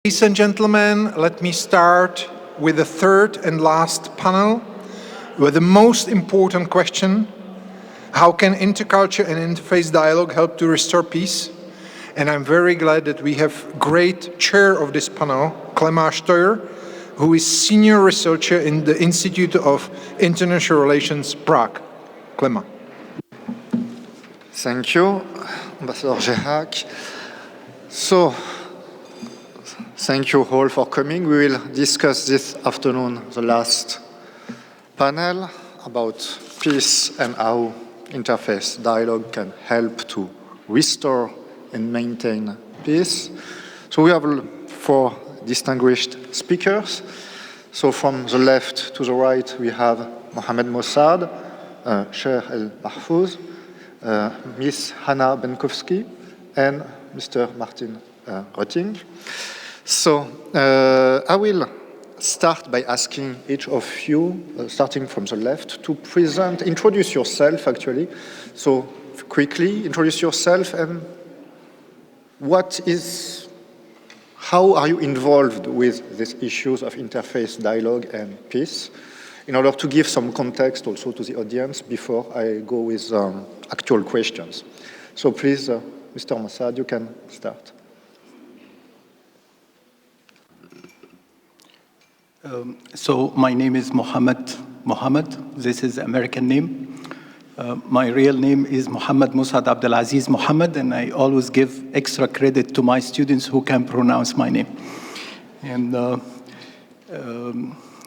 Ladies and gentlemen, let me start with the third and last panel with the most important question: how can interculture and interfaith dialogue help to restore peace? And I'm very glad that we have great chair of this panel, Clément Steuer, who is senior researcher in the Institute of International Relations, Prague. Clément. Thank you, Ambassador Sheikh. So, thank you all for coming. We will discuss this afternoon the last panel about peace and how interfaith dialogue can help to restore and maintain peace. So we have 4 distinguished speakers. So from the left to the right, we have Mohammed Mossad, Sheikh Mahfoudh, Miss Hana Bendcowsky, and Mr. Martin Rötting. So I will start by asking each of you, starting from the left, to introduce yourself actually. So quickly, introduce yourself and how are you involved with these issues of interfaith dialogue and peace, in order to give some context also to the audience before I go with actual questions. So please, Mr. Mossad, you can start. So my name is Mohammed. This is American name. My real name is Mohammed Mossad Abdelaziz Mohammed, and I always give extra credit to my students who can pronounce my name. And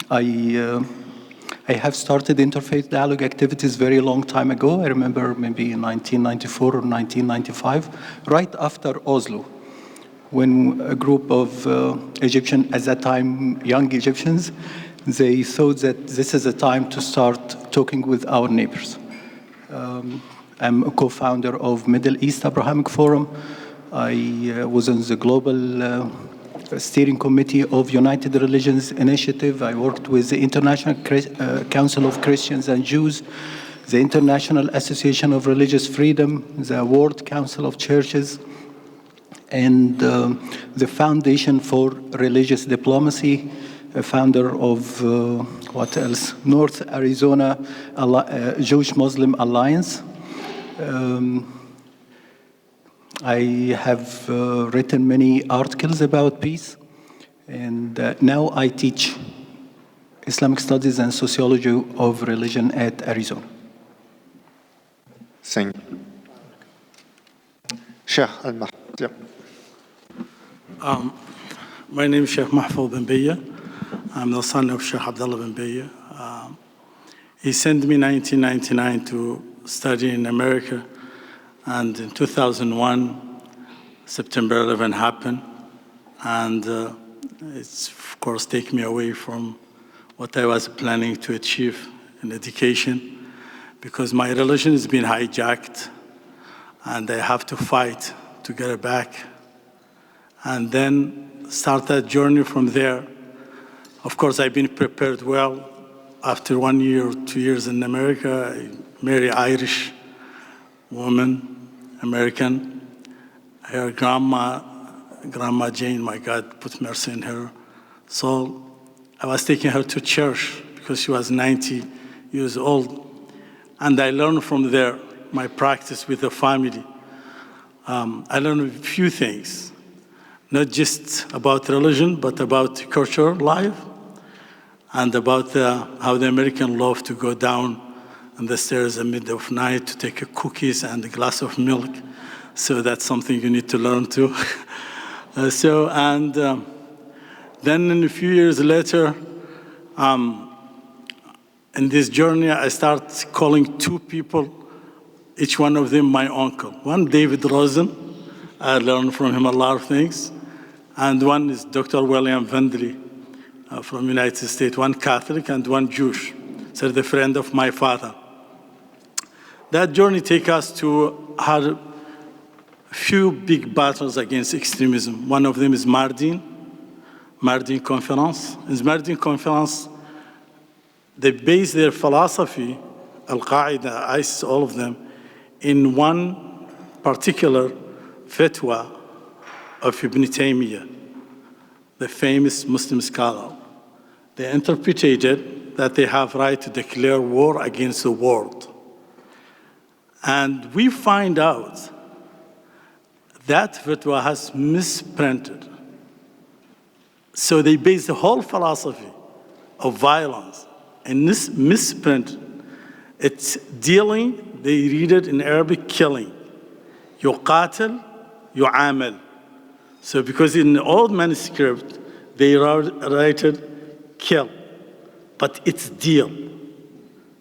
I have started interfaith dialogue activities very long time ago. I remember maybe in 1994 or 1995, right after Oslo, when a group of Egyptian, at that time, young Egyptians, they thought that this is a time to start talking with our neighbors. I'm a co-founder of Middle East Abrahamic Forum. I was on the global steering committee of United Religions Initiative. I worked with the International Council of Christians and Jews, the International Association of Religious Freedom, the World Council of Churches, and the Foundation for Religious Diplomacy, a founder of, North Arizona Jewish-Muslim Alliance. I have written many articles about peace, and now I teach Islamic Studies and Sociology of Religion at Arizona. Thank you. Sheikh al-Mahfoudh. My name is Sheikh Mahfoudh bin Bayyah. I'm the son of Sheikh Abdullah bin Bayyah. He sent me in 1999 to study in America, and in 2001, September 11 happened, and it's of course taken me away from what I was planning to achieve in education, because my religion has been hijacked, and I have to fight to get it back, and then start that journey from there. Of course, I've been prepared well. After 1 year or 2 years in America, I married an Irish woman, American. Her grandma Jane, my God, put mercy in her soul. I was taking her to church because she was 90 years old. And I learned from there my practice with the family. I learned a few things, not just about religion, but about culture, life, and about how the American love to go down on the stairs in the middle of night to take a cookies and a glass of milk. So that's something you need to learn too. Then a few years later, in this journey, I start calling 2 people, each one of them my uncle. One, David Rosen. I learned from him a lot of things. And one is Dr. William Vendley from the United States, one Catholic and one Jewish. So the friend of my father. That journey takes us to have a few big battles against extremism. One of them is Mardin Conference. In the Mardin Conference, they base their philosophy, Al-Qaeda, ISIS, all of them, in one particular fatwa of Ibn Taymiyyah. the famous Muslim scholar. They interpreted that they have right to declare war against the world. And we find out that fatwa has misprinted. So they base the whole philosophy of violence and this misprint. It's dealing, they read it in Arabic, killing. Yuqatil, yu'amal. So because in the old manuscript, they write it kill, but it's deal.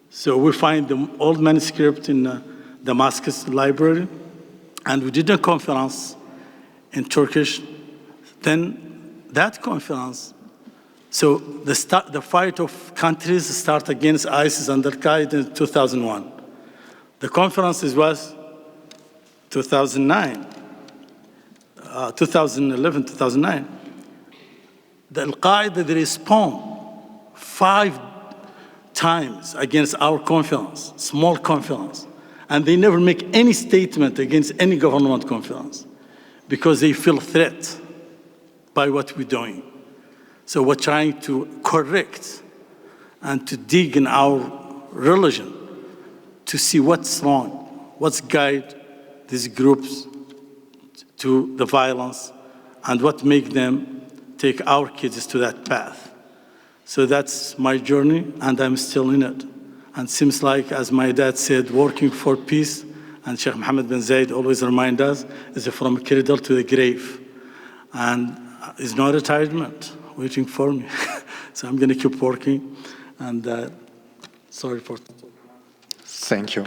So we find the old manuscript in Damascus library, and we did a conference in Turkish. Then that conference, so the fight of countries start against ISIS and Al-Qaeda in 2001. The conference was 2009, 2011, 2009. The Al-Qaeda, they respond 5 times against our conference, small conference. And they never make any statement against any government conference because they feel threat by what we're doing. So we're trying to correct and to dig in our religion to see what's wrong, what's guide these groups to the violence, and what make them take our kids to that path. So that's my journey, and I'm still in it. And seems like, as my dad said, working for peace, and Sheikh Mohammed bin Zayed always remind us, is from cradle to the grave. And it's no retirement waiting for me. So I'm gonna keep working, and sorry for... Thank you.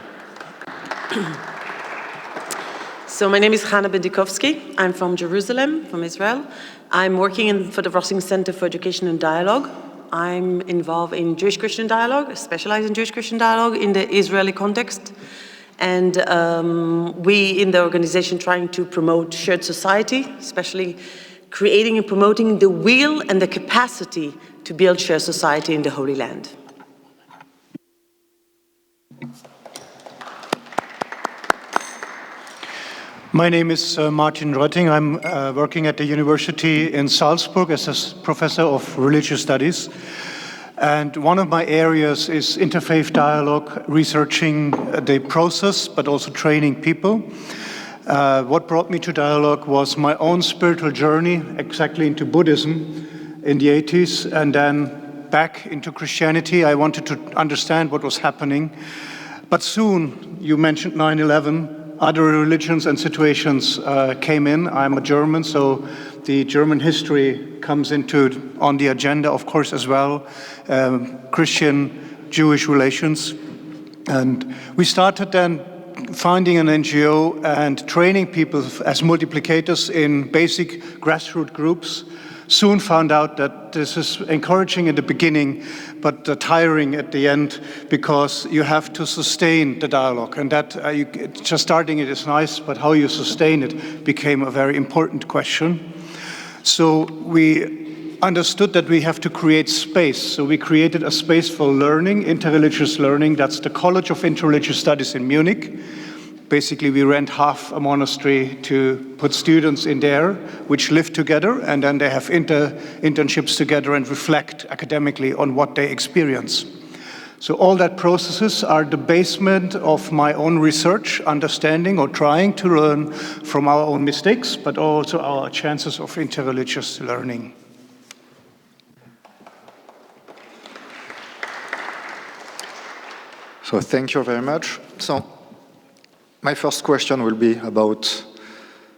So my name is Hana Bendcowsky. I'm from Jerusalem, from Israel. I'm working for the Rötting Center for Education and Dialogue. I'm involved in Jewish-Christian dialogue, specialized in Jewish-Christian dialogue in the Israeli context. And we in the organization trying to promote shared society, especially creating and promoting the will and the capacity to build shared society in the Holy Land. My name is Martin Rötting. I'm working at the University in Salzburg as a professor of religious studies. And one of my areas is interfaith dialogue, researching the process, but also training people. What brought me to dialogue was my own spiritual journey, exactly into Buddhism in the 80s, and then back into Christianity. I wanted to understand what was happening. But soon, you mentioned 9/11, other religions and situations came in. I'm a German, so the German history comes on the agenda, of course, as well. Christian-Jewish relations. And we started then finding an NGO and training people as multiplicators in basic grassroots groups. Soon found out that this is encouraging in the beginning, but tiring at the end, because you have to sustain the dialogue. And that just starting it is nice, but how you sustain it became a very important question. So we understood that we have to create space. So we created a space for learning, interreligious learning. That's the College of Interreligious Studies in Munich. Basically, we rent half a monastery to put students in there, which live together, and then they have internships together and reflect academically on what they experience. So all that processes are the basement of my own research, understanding or trying to learn from our own mistakes, but also our chances of interreligious learning. So thank you very much. So my first question will be about,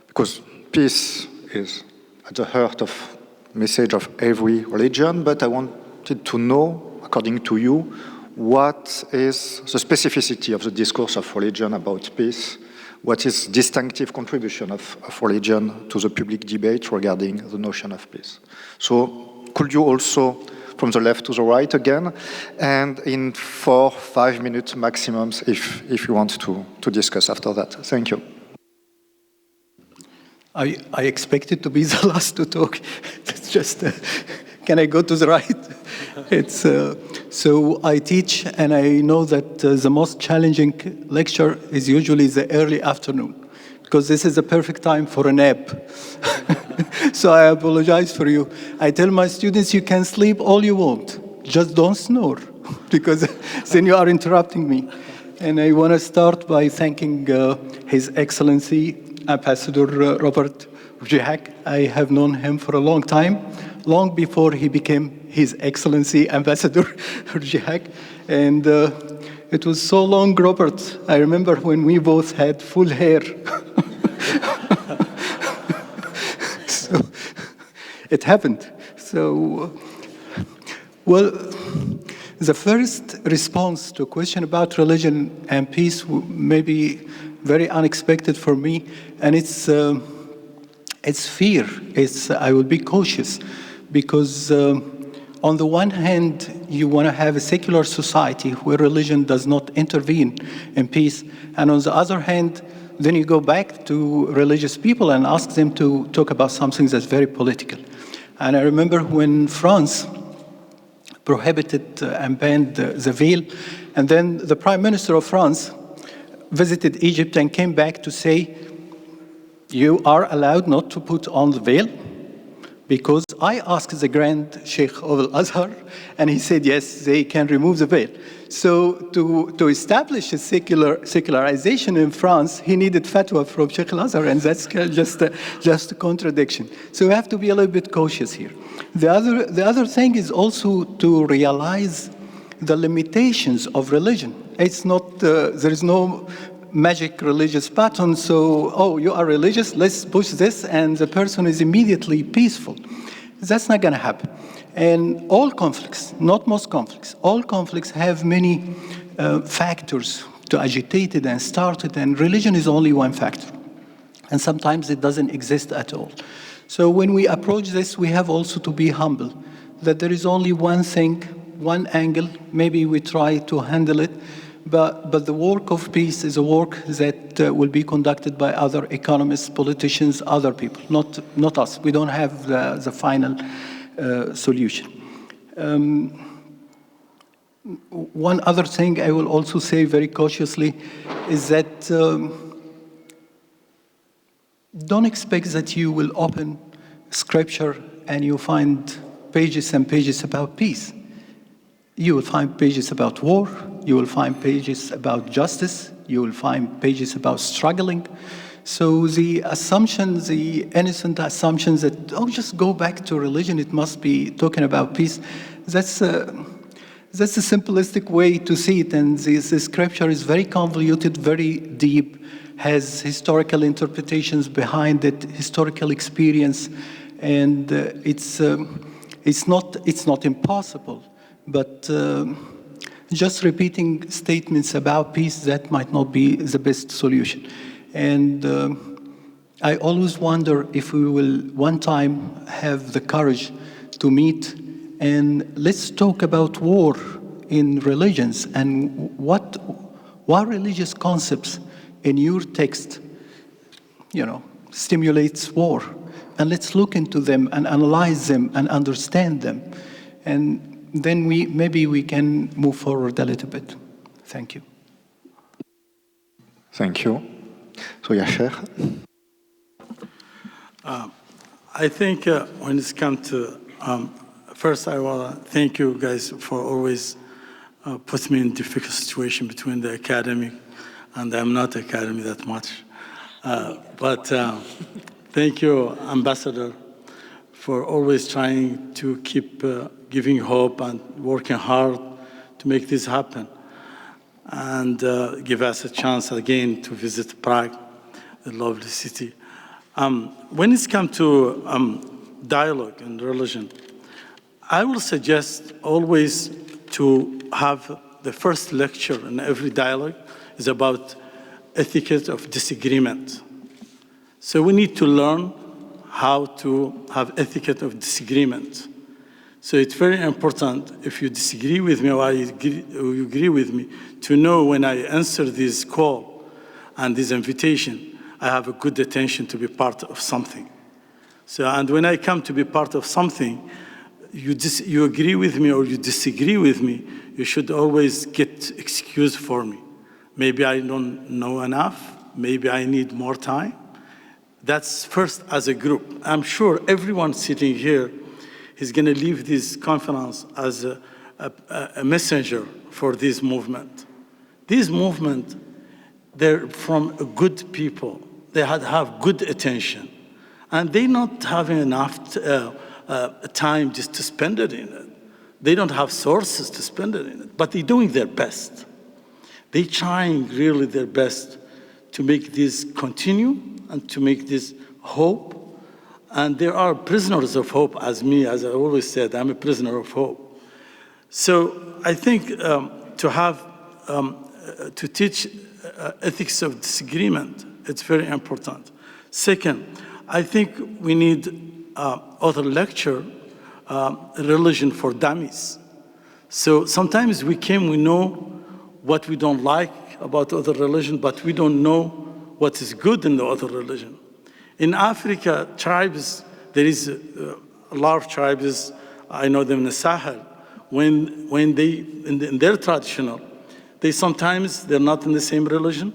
because peace is at the heart of message of every religion, but I wanted to know, according to you, what is the specificity of the discourse of religion about peace? What is distinctive contribution of religion to the public debate regarding the notion of peace? So could you also, from the left to the right again, and in 4-5 minutes maximum, if you want to discuss after that. Thank you. I expected to be the last to talk. It's just, can I go to the right? It's so I teach, and I know that the most challenging lecture is usually the early afternoon, because this is the perfect time for a nap. So I apologize for you. I tell my students, you can sleep all you want, just don't snore, because then you are interrupting me. And I want to start by thanking His Excellency, Ambassador Robert Sheikh. I have known him for a long time, long before he became His Excellency Ambassador Sheikh. And it was so long, Robert. I remember when we both had full hair. So it happened. So, well, the first response to a question about religion and peace may be very unexpected for me, and it's fear. I will be cautious, because on the one hand, you want to have a secular society where religion does not intervene in peace, and on the other hand, then you go back to religious people and ask them to talk about something that's very political. And I remember when France prohibited and banned the veil, and then the Prime Minister of France visited Egypt and came back to say, you are allowed not to put on the veil, because I asked the Grand Sheikh of Al-Azhar, and he said, yes, they can remove the veil. So to establish a secularization in France, he needed fatwa from Sheikh Al-Azhar, and that's just a contradiction. So we have to be a little bit cautious here. The other thing is also to realize the limitations of religion. It's not, there is no magic religious pattern, so, oh, you are religious, let's push this, and the person is immediately peaceful. That's not going to happen. And all conflicts, not most conflicts, all conflicts have many factors to agitate it and start it, and religion is only one factor. And sometimes it doesn't exist at all. So when we approach this, we have also to be humble, that there is only one thing, one angle, maybe we try to handle it, but the work of peace is a work that will be conducted by other economists, politicians, other people, not us. We don't have the final solution. One other thing I will also say very cautiously is that don't expect that you will open scripture and you find pages and pages about peace. You will find pages about war, you will find pages about justice, you will find pages about struggling. So the assumptions, the innocent assumptions that, oh, just go back to religion, it must be talking about peace, that's a simplistic way to see it. And this scripture is very convoluted, very deep, has historical interpretations behind it, historical experience, and it's not impossible. But just repeating statements about peace, that might not be the best solution. And I always wonder if we will one time have the courage to meet and let's talk about war in religions and what religious concepts in your text, stimulates war. And let's look into them and analyze them and understand them. And then maybe we can move forward a little bit. Thank you. Thank you. So, Sheikh. I think when it's come to, first I want to thank you guys for always putting me in difficult situation between the academy, and I'm not academy that much. But thank you, Ambassador, for always trying to keep giving hope and working hard to make this happen, and give us a chance again to visit Prague, a lovely city. When it's come to dialogue and religion, I will suggest always to have the first lecture in every dialogue is about etiquette of disagreement. So we need to learn how to have etiquette of disagreement. So it's very important, if you disagree with me or you agree with me, to know when I answer this call and this invitation, I have a good attention to be part of something. So, and when I come to be part of something, you agree with me or you disagree with me, you should always get excuse for me. Maybe I don't know enough, maybe I need more time. That's first as a group. I'm sure everyone sitting here is going to leave this conference as a messenger for this movement. This movement, they're from good people. They have good attention. And they're not having enough time just to spend it in it. They don't have sources to spend it in it, but they're doing their best. They're trying really their best to make this continue and to make this hope. And there are prisoners of hope, as me, as I always said, I'm a prisoner of hope. So I think to teach ethics of disagreement, it's very important. Second, I think we need other lecture, religion for dummies. So sometimes we know what we don't like about other religion, but we don't know what is good in the other religion. In Africa, tribes, there is a lot of tribes, I know them in the Sahel, when they, in their traditional, they're not in the same religion,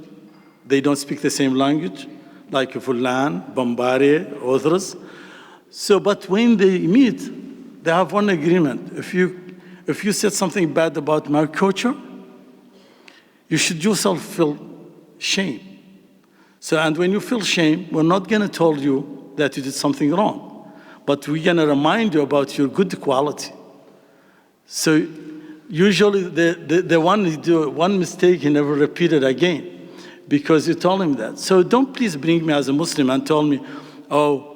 they don't speak the same language, like Fulan, Bambari, others. So, but when they meet, they have one agreement. If you said something bad about my culture, you should yourself feel shame. So, and when you feel shame, we're not gonna tell you that you did something wrong, but we're gonna remind you about your good quality. So usually the one who do one mistake, he never repeat it again, because you told him that. So don't please bring me as a Muslim and tell me, oh,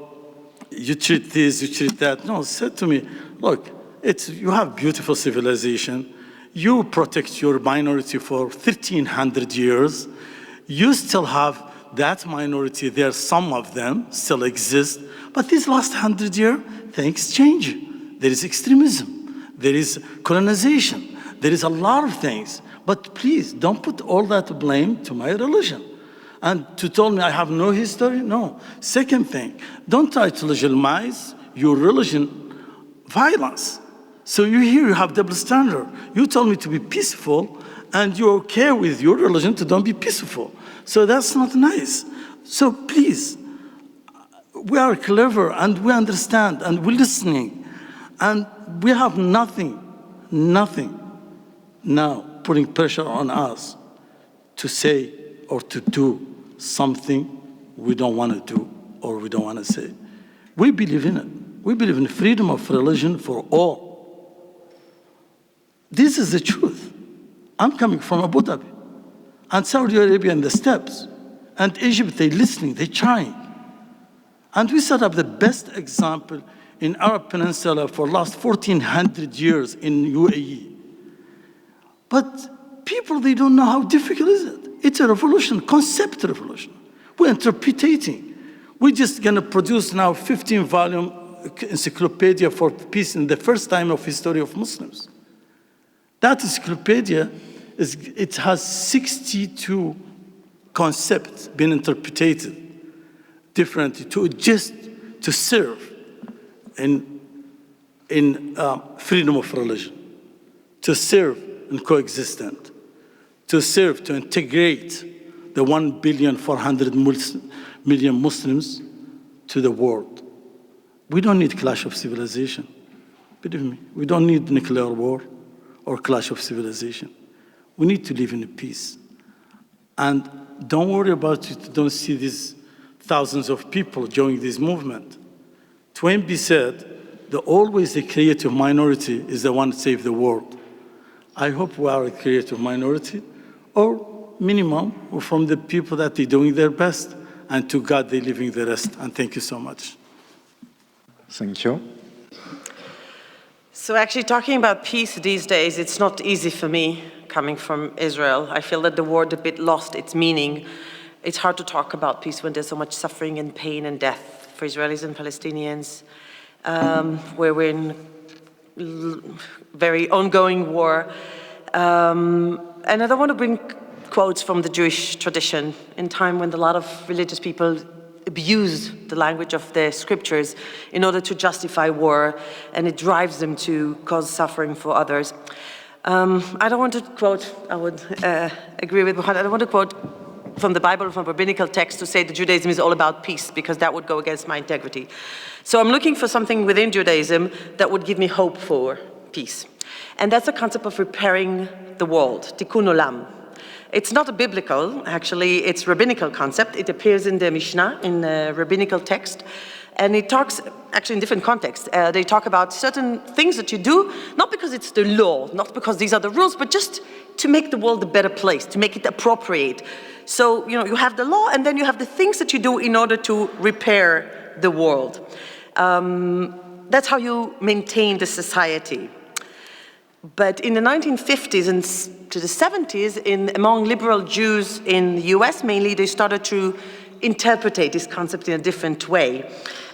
you treat this, you treat that. No, said to me, look, you have beautiful civilization. You protect your minority for 1,300 years. You still have that minority there, some of them still exist. But these last 100 years, things change. There is extremism. There is colonization. There is a lot of things. But please, don't put all that blame to my religion. And to tell me I have no history? No. Second thing, don't try to legitimize your religion violence. So you have double standard. You told me to be peaceful, and you're okay with your religion to don't be peaceful. So that's not nice. So please, we are clever, and we understand, and we're listening. And we have nothing now putting pressure on us to say or to do something we don't want to do or we don't want to say. We believe in it. We believe in freedom of religion for all. This is the truth. I'm coming from Abu Dhabi, and Saudi Arabia in the steppes, and Egypt, they're listening, they're trying. And we set up the best example in Arab Peninsula for the last 1,400 years in UAE. But people, they don't know how difficult is it. It's a revolution, concept revolution. We're interpreting. We're just gonna produce now 15-volume encyclopedia for peace in the first time of history of Muslims. That encyclopedia, it has 62 concepts being interpreted differently to serve in freedom of religion, to serve in coexistence, to serve to integrate the 1,400,000,000 Muslims to the world. We don't need clash of civilization. Believe me, we don't need nuclear war or clash of civilization. We need to live in peace. And don't worry about it, don't see these thousands of people joining this movement. Toynbee said, always the creative minority is the one that saves the world. I hope we are a creative minority, or minimum from the people that they're doing their best, and to God they're leaving the rest. And thank you so much. Thank you. So actually talking about peace these days, it's not easy for me coming from Israel. I feel that the word a bit lost its meaning. It's hard to talk about peace when there's so much suffering and pain and death for Israelis and Palestinians, where we're in very ongoing war. And I don't want to bring quotes from the Jewish tradition in time when a lot of religious people abuse the language of the scriptures in order to justify war, and it drives them to cause suffering for others. I don't want to quote, I would agree with Mahfoudh, I don't want to quote from the Bible, from rabbinical text, to say that Judaism is all about peace, because that would go against my integrity. So I'm looking for something within Judaism that would give me hope for peace. And that's the concept of repairing the world, tikkun olam. It's not a biblical, actually, it's a rabbinical concept. It appears in the Mishnah, in the rabbinical text. And it talks, actually in different contexts, they talk about certain things that you do, not because it's the law, not because these are the rules, but just to make the world a better place, to make it appropriate. So, you have the law, and then you have the things that you do in order to repair the world. That's how you maintain the society. But in the 1950s and to the 70s, among liberal Jews in the US mainly, they started to interpret this concept in a different way.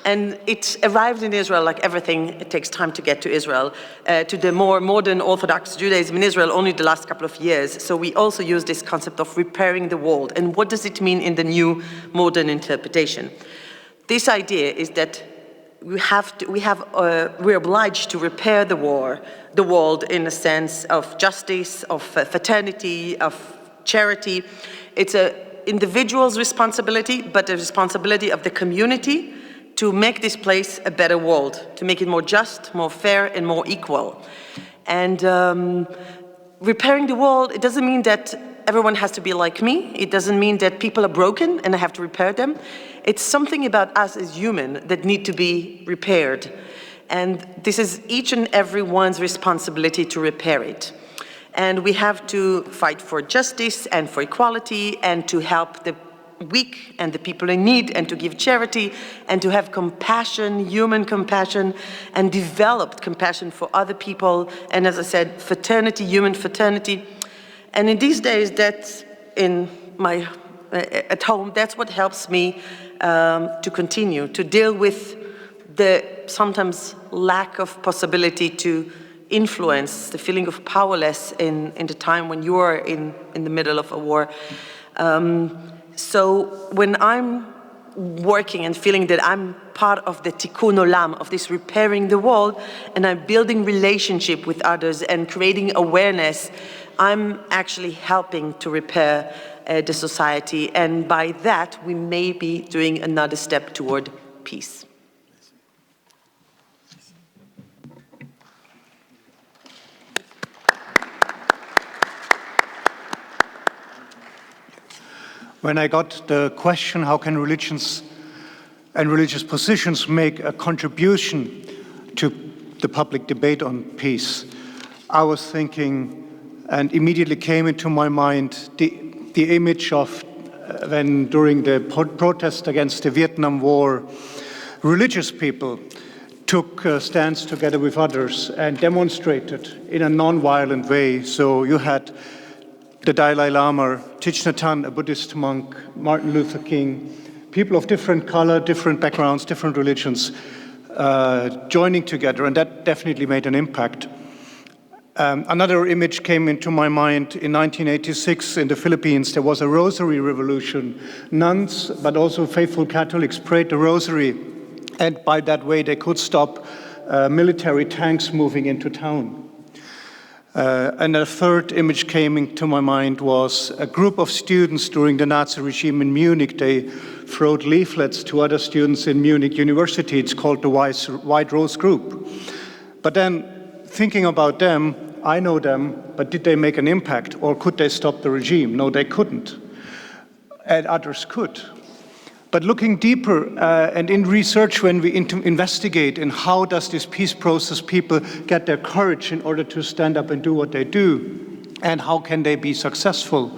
And it arrived in Israel, like everything, it takes time to get to Israel, to the more modern Orthodox Judaism in Israel only the last couple of years. So we also use this concept of repairing the world. And what does it mean in the new modern interpretation? This idea is that we're obliged to repair the world in a sense of justice, of fraternity, of charity. It's an individual's responsibility, but the responsibility of the community to make this place a better world, to make it more just, more fair, and more equal. And repairing the world, it doesn't mean that everyone has to be like me. It doesn't mean that people are broken and I have to repair them. It's something about us as human that need to be repaired. And this is each and everyone's responsibility to repair it. And we have to fight for justice and for equality and to help the weak and the people in need and to give charity and to have compassion, human compassion, and developed compassion for other people. And as I said, fraternity, human fraternity. And in these days, that's at home, that's what helps me to continue, to deal with the sometimes lack of possibility to influence, the feeling of powerless in the time when you are in the middle of a war. So when I'm working and feeling that I'm part of the tikkun olam, of this repairing the world, and I'm building relationship with others and creating awareness, I'm actually helping to repair the society, and by that we may be doing another step toward peace. When I got the question, how can religions and religious positions make a contribution to the public debate on peace, I was thinking, and immediately came into my mind, the image of when during the protest against the Vietnam War, religious people took stands together with others and demonstrated in a non-violent way. So you had the Dalai Lama, Thich Nhat Hanh, a Buddhist monk, Martin Luther King, people of different color, different backgrounds, different religions, joining together, and that definitely made an impact. Another image came into my mind in 1986 in the Philippines. There was a rosary revolution. Nuns, but also faithful Catholics, prayed the rosary, and by that way they could stop military tanks moving into town. And a third image came into my mind was a group of students during the Nazi regime in Munich. They wrote leaflets to other students in Munich University. It's called the White Rose Group. But then, thinking about them, I know them, but did they make an impact, or could they stop the regime? No, they couldn't, and others could. But looking deeper and in research, when we investigate in how does this peace process people get their courage in order to stand up and do what they do, and how can they be successful,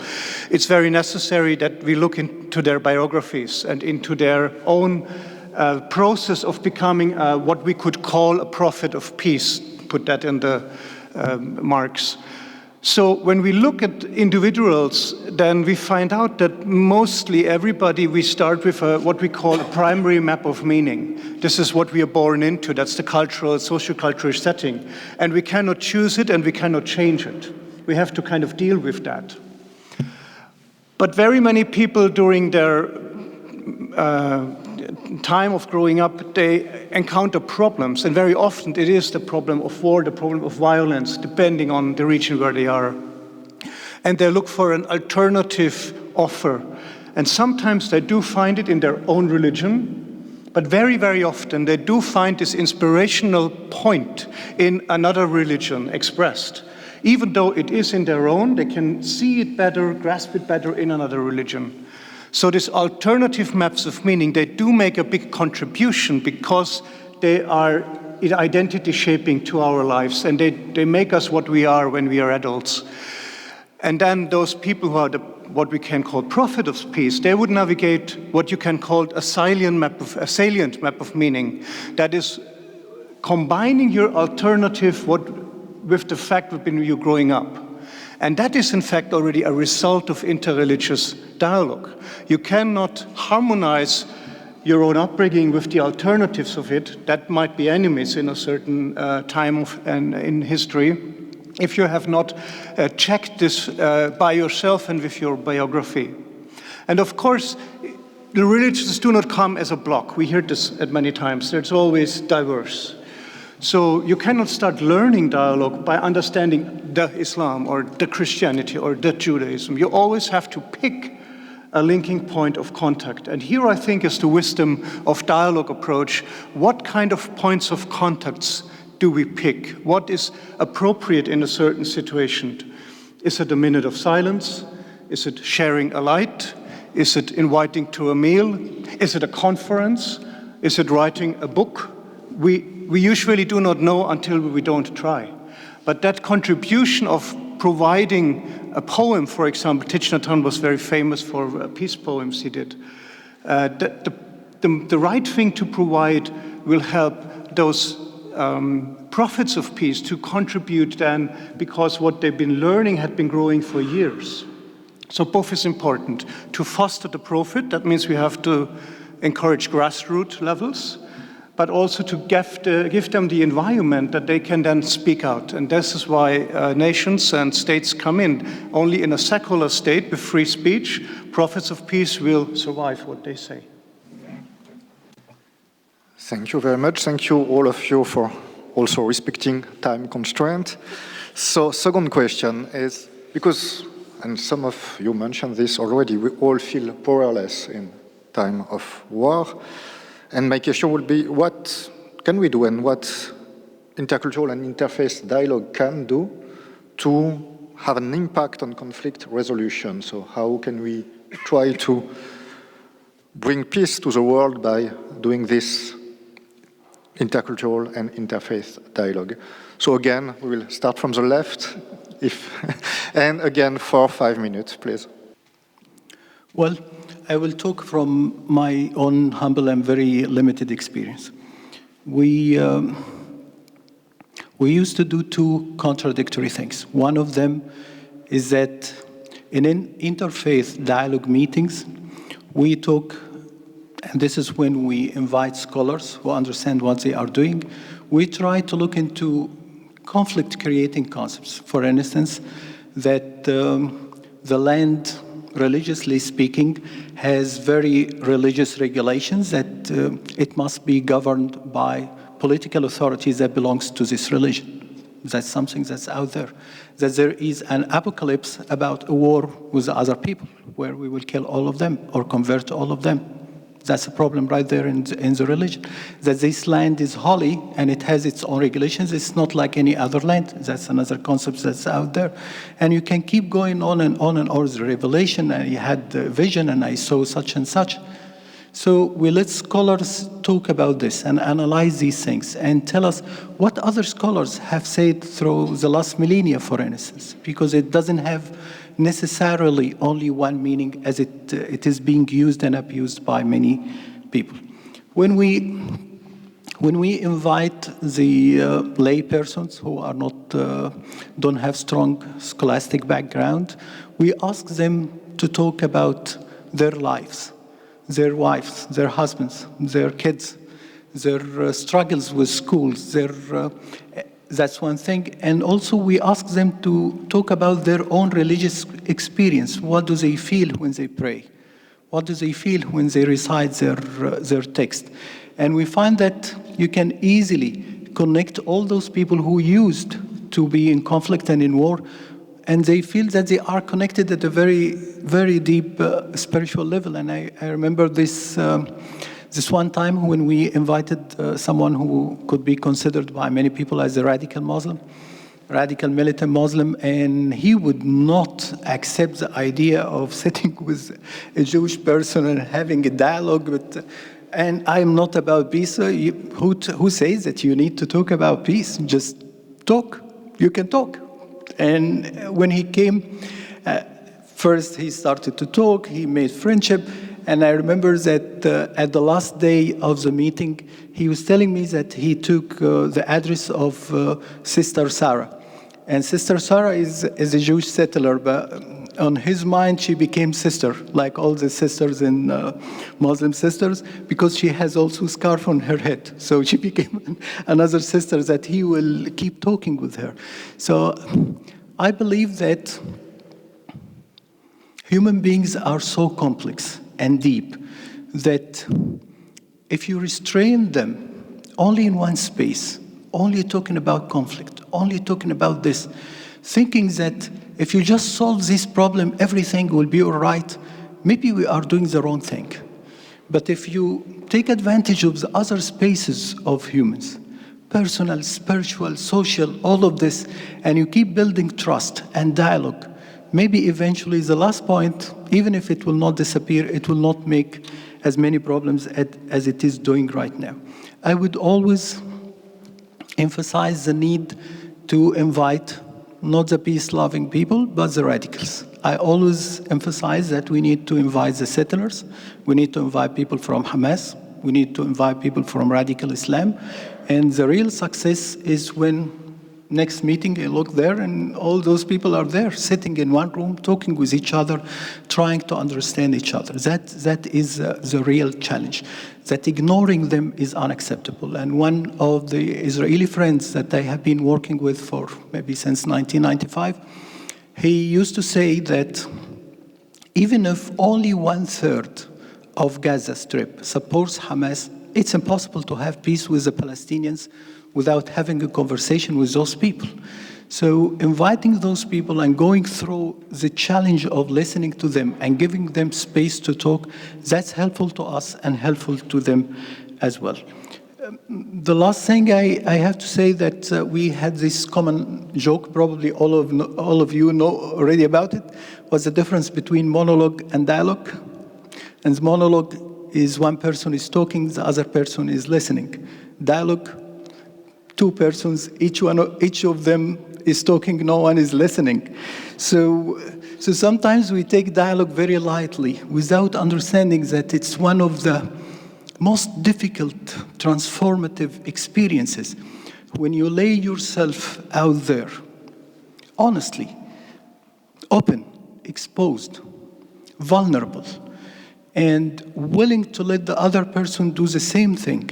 it's very necessary that we look into their biographies and into their own process of becoming what we could call a prophet of peace, put that in the marks. So when we look at individuals, then we find out that mostly everybody, we start with what we call a primary map of meaning. This is what we are born into. That's the cultural, sociocultural setting. And we cannot choose it and we cannot change it. We have to kind of deal with that. But very many people during their time of growing up, they encounter problems, and very often it is the problem of war, the problem of violence, depending on the region where they are. And they look for an alternative offer. And sometimes they do find it in their own religion, but very, very often they do find this inspirational point in another religion expressed. Even though it is in their own, they can see it better, grasp it better in another religion. So these alternative maps of meaning, they do make a big contribution because they are identity shaping to our lives, and they make us what we are when we are adults. And then those people who are what we can call prophet of peace, they would navigate what you can call a salient map of meaning. That is combining your alternative with the fact of you growing up. And that is in fact already a result of interreligious dialogue. You cannot harmonize your own upbringing with the alternatives of it. That might be enemies in a certain time in history, if you have not checked this by yourself and with your biography. And of course, the religions do not come as a block. We hear this at many times. It's always diverse. So you cannot start learning dialogue by understanding the Islam or the Christianity or the Judaism. You always have to pick a linking point of contact. And here I think is the wisdom of dialogue approach. What kind of points of contacts do we pick? What is appropriate in a certain situation? Is it a minute of silence? Is it sharing a light? Is it inviting to a meal? Is it a conference? Is it writing a book? We usually do not know until we don't try. But that contribution of providing a poem, for example, Thich Nhat Hanh was very famous for peace poems he did. The right thing to provide will help those prophets of peace to contribute then, because what they've been learning had been growing for years. So both is important. To foster the prophet, that means we have to encourage grassroots levels, but also to give them the environment that they can then speak out. And this is why nations and states come in. Only in a secular state with free speech, prophets of peace will survive what they say. Thank you very much. Thank you, all of you, for also respecting time constraint. So, second question is, because, and some of you mentioned this already, we all feel powerless in time of war. And my question would be, what can we do and what intercultural and interfaith dialogue can do to have an impact on conflict resolution? So how can we try to bring peace to the world by doing this intercultural and interfaith dialogue? So again, we will start from the left, and again for 5 minutes, please. Well, I will talk from my own humble and very limited experience. We used to do two contradictory things. One of them is that in interfaith dialogue meetings, we talk, and this is when we invite scholars who understand what they are doing, we try to look into conflict-creating concepts. For instance, that the land, religiously speaking, has very religious regulations that it must be governed by political authorities that belongs to this religion. That's something that's out there. That there is an apocalypse about a war with other people, where we will kill all of them or convert all of them. That's a problem right there in the religion. That this land is holy and it has its own regulations. It's not like any other land. That's another concept that's out there. And you can keep going on and on and on. The revelation, and you had the vision, and I saw such and such. So we let scholars talk about this and analyze these things and tell us what other scholars have said through the last millennia, for instance, because it doesn't have necessarily only one meaning as it is being used and abused by many people. When we invite the lay persons who are not, don't have strong scholastic background, we ask them to talk about their lives, their wives, their husbands, their kids, their struggles with schools, that's one thing. And also we ask them to talk about their own religious experience. What do they feel when they pray? What do they feel when they recite their text? And we find that you can easily connect all those people who used to be in conflict and in war and they feel that they are connected at a very, very deep spiritual level. And I remember this one time when we invited someone who could be considered by many people as a radical Muslim, radical militant Muslim, and he would not accept the idea of sitting with a Jewish person and having a dialogue with. And I'm not about peace. Who says that you need to talk about peace? Just talk. You can talk. And when he came, first he started to talk, he made friendship, and I remember that at the last day of the meeting, he was telling me that he took the address of Sister Sarah. And Sister Sarah is a Jewish settler, but on his mind she became sister, like all the sisters in Muslim sisters, because she has also a scarf on her head. So she became another sister that he will keep talking with her. So I believe that human beings are so complex and deep that if you restrain them only in one space, only talking about conflict, only talking about this, thinking that if you just solve this problem, everything will be all right, maybe we are doing the wrong thing. But if you take advantage of the other spaces of humans, personal, spiritual, social, all of this, and you keep building trust and dialogue, maybe eventually the last point, even if it will not disappear, it will not make as many problems as it is doing right now. I would always emphasize the need to invite not the peace-loving people, but the radicals. I always emphasize that we need to invite the settlers, we need to invite people from Hamas, we need to invite people from radical Islam, and the real success is when next meeting you look there and all those people are there, sitting in one room, talking with each other, trying to understand each other. That is the real challenge. That ignoring them is unacceptable. And one of the Israeli friends that I have been working with for maybe since 1995, he used to say that even if only 1/3 of Gaza Strip supports Hamas, it's impossible to have peace with the Palestinians without having a conversation with those people. So inviting those people and going through the challenge of listening to them and giving them space to talk, that's helpful to us and helpful to them as well. The last thing I have to say that we had this common joke, probably all of you know already about it, was the difference between monologue and dialogue. And monologue is one person is talking, the other person is listening. Dialogue, two persons, each of them is talking, no one is listening. So sometimes we take dialogue very lightly without understanding that it's one of the most difficult transformative experiences when you lay yourself out there, honestly, open, exposed, vulnerable, and willing to let the other person do the same thing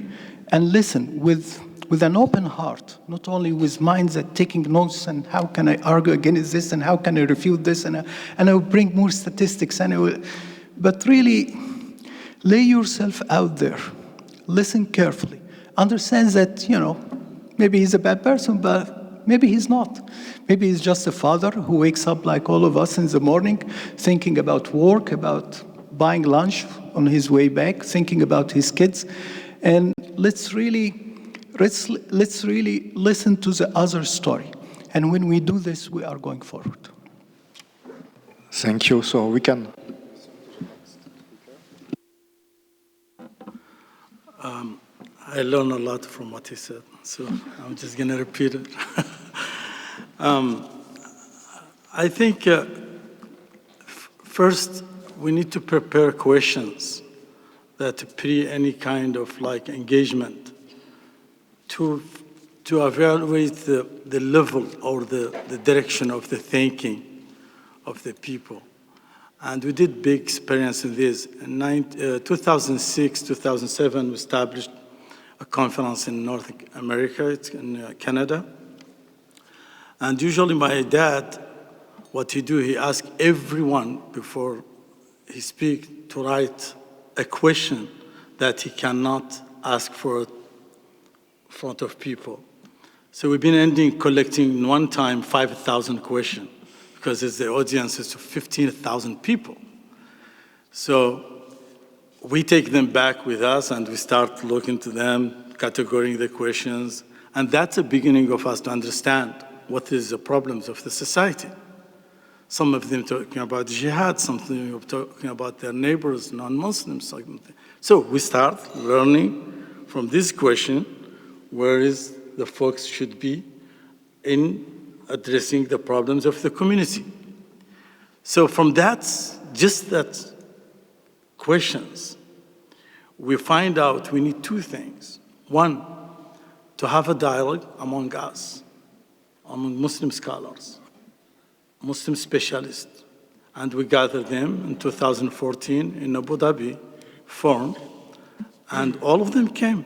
and listen with an open heart, not only with minds that taking notes and how can I argue against this and how can I refute this and I will bring more statistics but really lay yourself out there, listen carefully, understand that, maybe he's a bad person, but maybe he's not. Maybe he's just a father who wakes up like all of us in the morning, thinking about work, about buying lunch on his way back, thinking about his kids. And let's really listen to the other story. And when we do this, we are going forward. Thank you. So we can. I learned a lot from what he said, so I'm just going to repeat it. I think first we need to prepare questions that pre any kind of engagement to evaluate the level or the direction of the thinking of the people. And we did big experience in this. In 2006, 2007, we established a conference in North America, it's in Canada. And usually my dad, what he do, he asked everyone before he speak to write a question that he cannot ask for in front of people. So we've been collecting one time 5,000 questions, because it's the audience is 15,000 people. So we take them back with us and we start looking to them, categorizing the questions, and that's the beginning of us to understand what is the problems of the society. Some of them talking about jihad, some of them talking about their neighbors, non-Muslims. So we start learning from this question, where is the focus should be in addressing the problems of the community. So from that, just that questions, we find out we need two things. One, to have a dialogue among us, among Muslim scholars, Muslim specialists. And we gathered them in 2014 in Abu Dhabi forum, and all of them came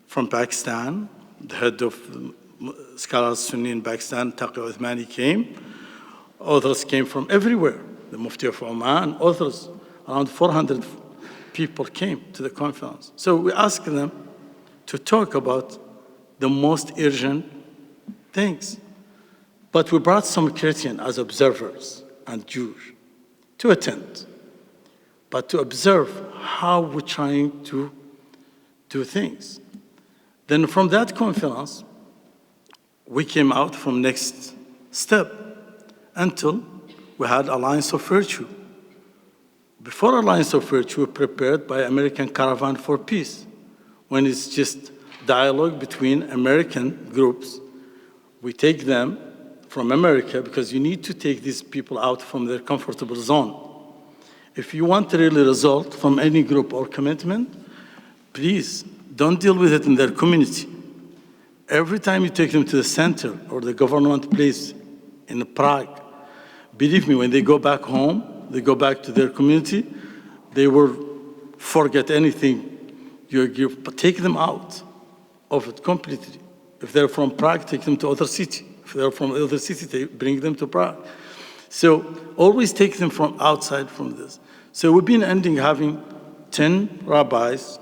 from Pakistan. The head of scholars Sunni in Pakistan, Taqi Uthmani, came. Others came from everywhere. The Mufti of Oman, others, around 400 people came to the conference. So we asked them to talk about the most urgent things. But we brought some Christians as observers and Jews to attend, but to observe how we're trying to do things. Then from that conference, we came out from next step until we had Alliance of Virtue. Before Alliance of Virtue, prepared by American Caravan for Peace, when it's just dialogue between American groups. We take them from America because you need to take these people out from their comfortable zone. If you want a real result from any group or commitment, please don't deal with it in their community. Every time you take them to the center or the government place in Prague, believe me, when they go back home, they go back to their community, they will forget anything you give, but take them out of it completely. If they're from Prague, take them to other city. If they're from other city, they bring them to Prague. So always take them from outside from this. So we've been ending having 10 rabbis,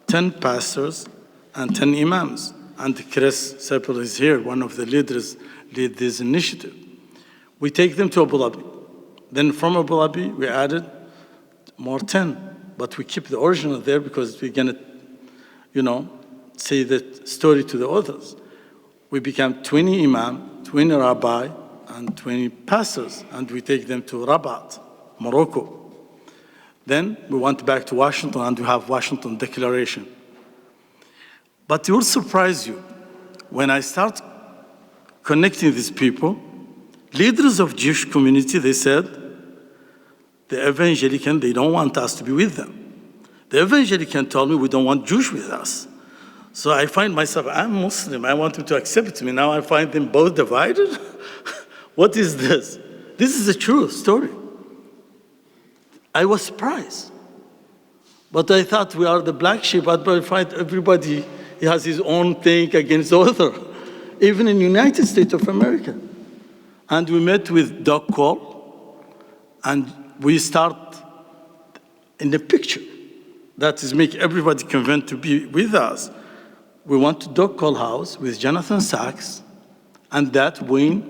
10 pastors, and 10 imams. And Chris Seppel is here, one of the leaders, lead this initiative. We take them to Abu Dhabi. Then from Abu Dhabi, we added more 10. But we keep the original there because we're going to, say that story to the others. We became 20 imam, 20 rabbi, and 20 pastors, and we take them to Rabat, Morocco. Then we went back to Washington, and we have Washington Declaration. But it will surprise you, when I start connecting these people, leaders of Jewish community, they said, the evangelican, they don't want us to be with them. The evangelican told me we don't want Jews with us. So I find myself, I'm Muslim, I want them to accept me. Now I find them both divided. What is this? This is a true story. I was surprised. But I thought we are the black sheep, but I find everybody has his own thing against the other, even in the United States of America. And we met with Doug Cole, and we start in the picture. That is make everybody convinced to be with us. We went to Doug Cole house with Jonathan Sachs, and that when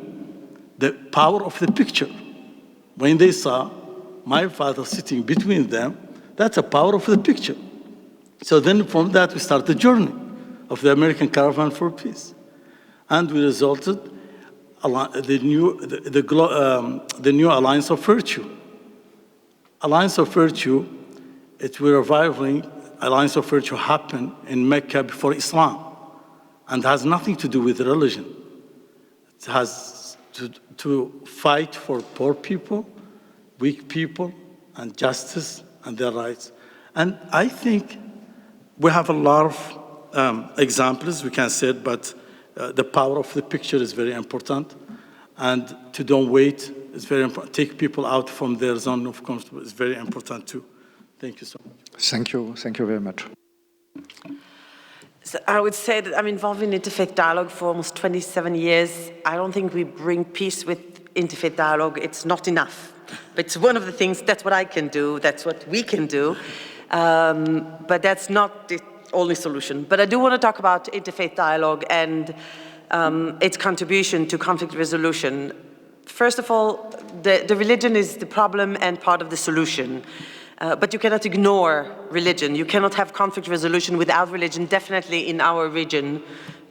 the power of the picture, when they saw my father sitting between them, that's the power of the picture. So then from that, we start the journey of the American Caravan for Peace. And we resulted the new Alliance of Virtue. Alliance of Virtue, it will reviving Alliance of Virtue happened in Mecca before Islam, and has nothing to do with religion. It has to fight for poor people, weak people, and justice and their rights. And I think we have a lot of examples we can say, but the power of the picture is very important, and to don't wait is very important. Take people out from their zone of comfort is very important too. Thank you so much. Thank you very much. So I would say that I'm involved in interfaith dialogue for almost 27 years. I don't think we bring peace with interfaith dialogue. It's not enough. But it's one of the things, that's what I can do, that's what we can do. But that's not the only solution. But I do want to talk about interfaith dialogue and its contribution to conflict resolution. first of all, the religion is the problem and part of the solution. But you cannot ignore religion. You cannot have conflict resolution without religion, definitely in our region.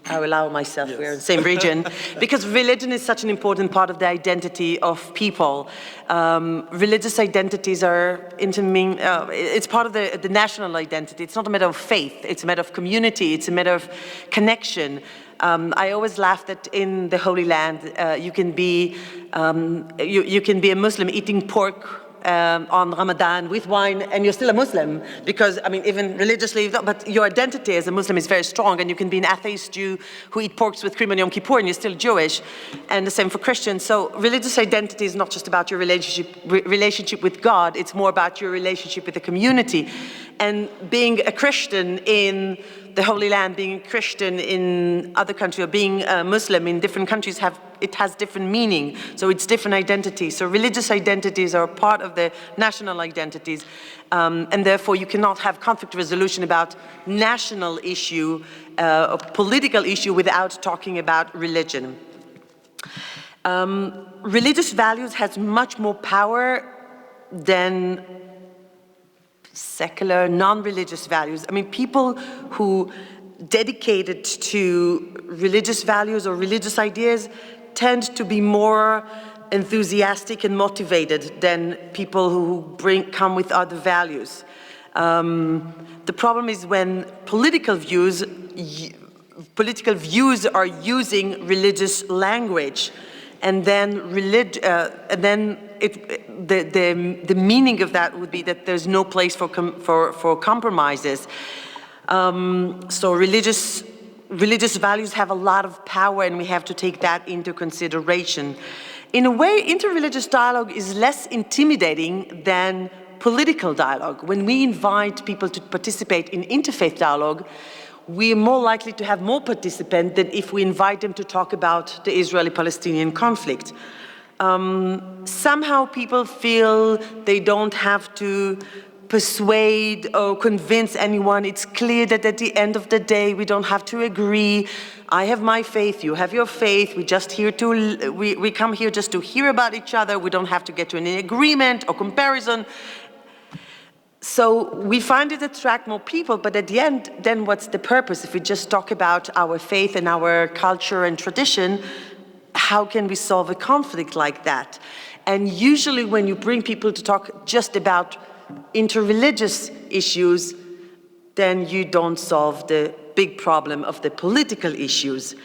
I allow myself, yes. We're in the same region. Because religion is such an important part of the identity of people. Religious identities are it's part of the national identity. It's not a matter of faith, it's a matter of community, it's a matter of connection. I always laugh that in the Holy Land, you can be a Muslim eating pork on Ramadan with wine, and you're still a Muslim, because, I mean, even religiously, but your identity as a Muslim is very strong, and you can be an atheist Jew who eat porks with cream on Yom Kippur, and you're still Jewish, and the same for Christians. So religious identity is not just about your relationship with God, it's more about your relationship with the community. And being a Christian in the Holy Land, being a Christian in other countries, or being a Muslim in different countries, has different meaning. So it's different identities. So religious identities are part of the national identities. And therefore you cannot have conflict resolution about national issue, or political issue, without talking about religion. Religious values has much more power than secular, non-religious values. I mean, people who dedicated to religious values or religious ideas tend to be more enthusiastic and motivated than people who come with other values. The problem is when political views are using religious language, and then the meaning of that would be that there's no place for compromises. So religious values have a lot of power, and we have to take that into consideration. In a way, interreligious dialogue is less intimidating than political dialogue. When we invite people to participate in interfaith dialogue, we are more likely to have more participants than if we invite them to talk about the Israeli-Palestinian conflict. Somehow people feel they don't have to persuade or convince anyone. It's clear that at the end of the day, we don't have to agree. I have my faith, you have your faith. We come here just to hear about each other. We don't have to get to any agreement or comparison. So we find it attract more people, but at the end, then what's the purpose? If we just talk about our faith and our culture and tradition, how can we solve a conflict like that? And usually when you bring people to talk just about interreligious issues, then you don't solve the big problem of the political issues.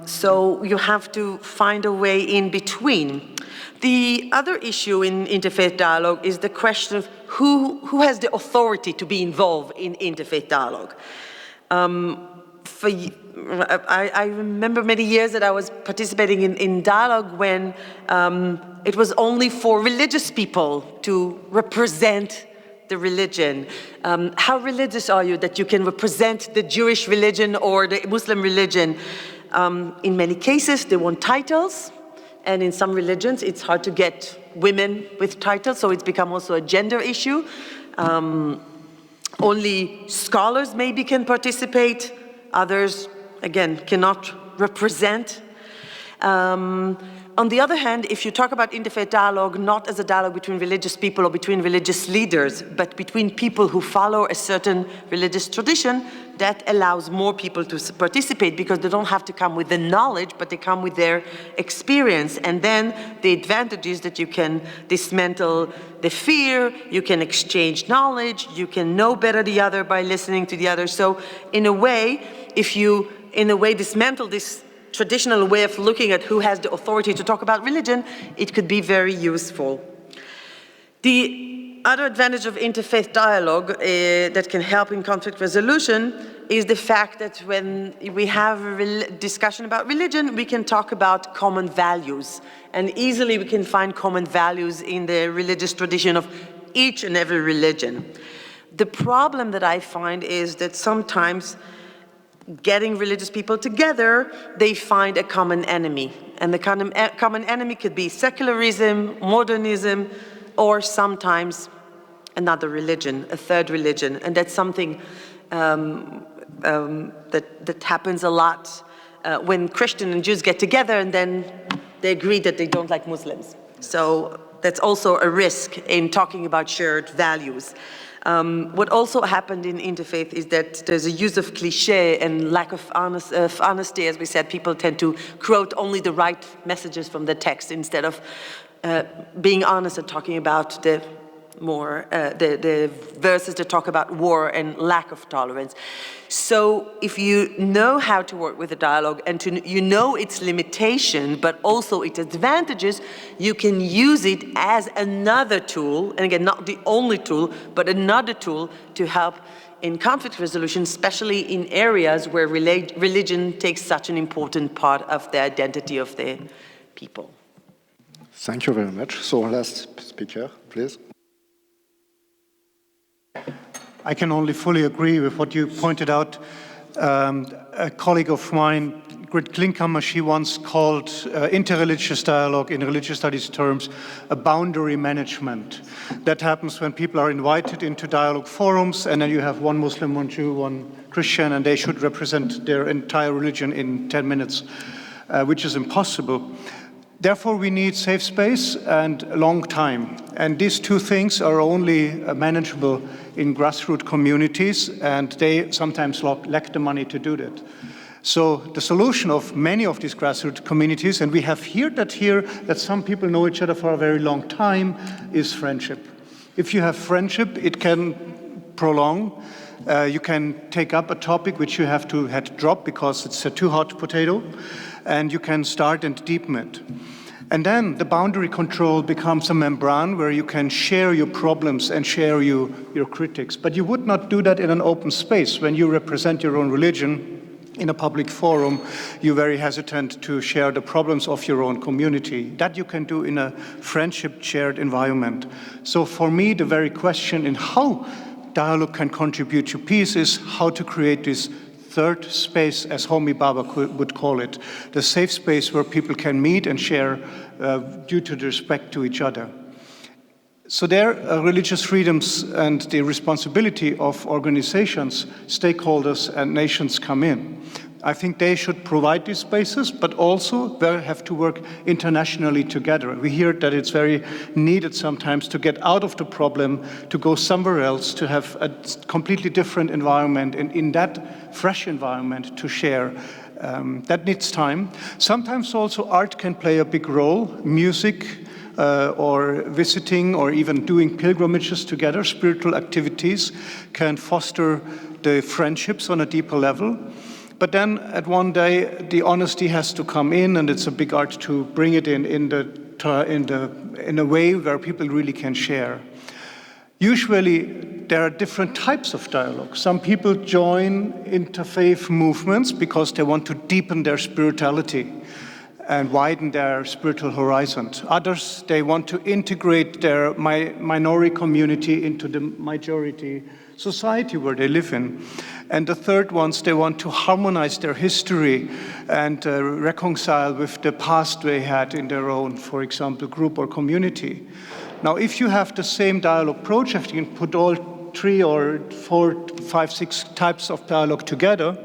So you have to find a way in between. The other issue in interfaith dialogue is the question of who has the authority to be involved in interfaith dialogue. I remember many years that I was participating in dialogue when it was only for religious people to represent the religion. How religious are you that you can represent the Jewish religion or the Muslim religion? In many cases, they want titles, and in some religions, it's hard to get women with titles, so it's become also a gender issue. Only scholars maybe can participate, others, again, cannot represent. On the other hand, if you talk about interfaith dialogue, not as a dialogue between religious people or between religious leaders, but between people who follow a certain religious tradition, that allows more people to participate because they don't have to come with the knowledge, but they come with their experience. And then the advantage is that you can dismantle the fear, you can exchange knowledge, you can know better the other by listening to the other. So in a way, if you, dismantle this traditional way of looking at who has the authority to talk about religion, it could be very useful. The other advantage of interfaith dialogue that can help in conflict resolution is the fact that when we have a discussion about religion, we can talk about common values. And easily we can find common values in the religious tradition of each and every religion. The problem that I find is that sometimes getting religious people together, they find a common enemy. And the common enemy could be secularism, modernism, or sometimes another religion, a third religion. And that's something that happens a lot when Christian and Jews get together, and then they agree that they don't like Muslims. So that's also a risk in talking about shared values. What also happened in interfaith is that there's a use of cliché and lack of honesty. As we said, people tend to quote only the right messages from the text instead of being honest and talking about the verses that talk about war and lack of tolerance. So if you know how to work with a dialogue and you know its limitation, but also its advantages, you can use it as another tool, and again, not the only tool, but another tool to help in conflict resolution, especially in areas where religion takes such an important part of the identity of the people. Thank you very much. So last speaker, please. I can only fully agree with what you pointed out. A colleague of mine, Grit Klinkhammer, she once called interreligious dialogue in religious studies terms a boundary management. That happens when people are invited into dialogue forums, and then you have one Muslim, one Jew, one Christian, and they should represent their entire religion in 10 minutes, which is impossible. Therefore, we need safe space and a long time. And these two things are only manageable in grassroots communities, and they sometimes lack the money to do that. So the solution of many of these grassroots communities, and we have heard that here, that some people know each other for a very long time, is friendship. If you have friendship, it can prolong. You can take up a topic which you had to drop because it's a too hot potato, and you can start and deepen it. And then the boundary control becomes a membrane where you can share your problems and share your critics. But you would not do that in an open space. When you represent your own religion in a public forum, you're very hesitant to share the problems of your own community. That you can do in a friendship shared environment. So for me, the very question in how dialogue can contribute to peace is how to create this third space, as Homi Bhabha would call it, the safe space where people can meet and share due to the respect to each other. So there, religious freedoms and the responsibility of organizations, stakeholders, and nations come in. I think they should provide these spaces, but also they have to work internationally together. We hear that it's very needed sometimes to get out of the problem, to go somewhere else, to have a completely different environment, and in that fresh environment to share. That needs time. Sometimes also art can play a big role. Music, or visiting, or even doing pilgrimages together, spiritual activities can foster the friendships on a deeper level. But then at one day, the honesty has to come in, and it's a big art to bring it in a way where people really can share. Usually, there are different types of dialogue. Some people join interfaith movements because they want to deepen their spirituality and widen their spiritual horizon. Others, they want to integrate their minority community into the majority society where they live in. And the third ones, they want to harmonize their history and reconcile with the past they had in their own, for example, group or community. Now, if you have the same dialogue project, you can put all 3 or 4, 5, 6 types of dialogue together.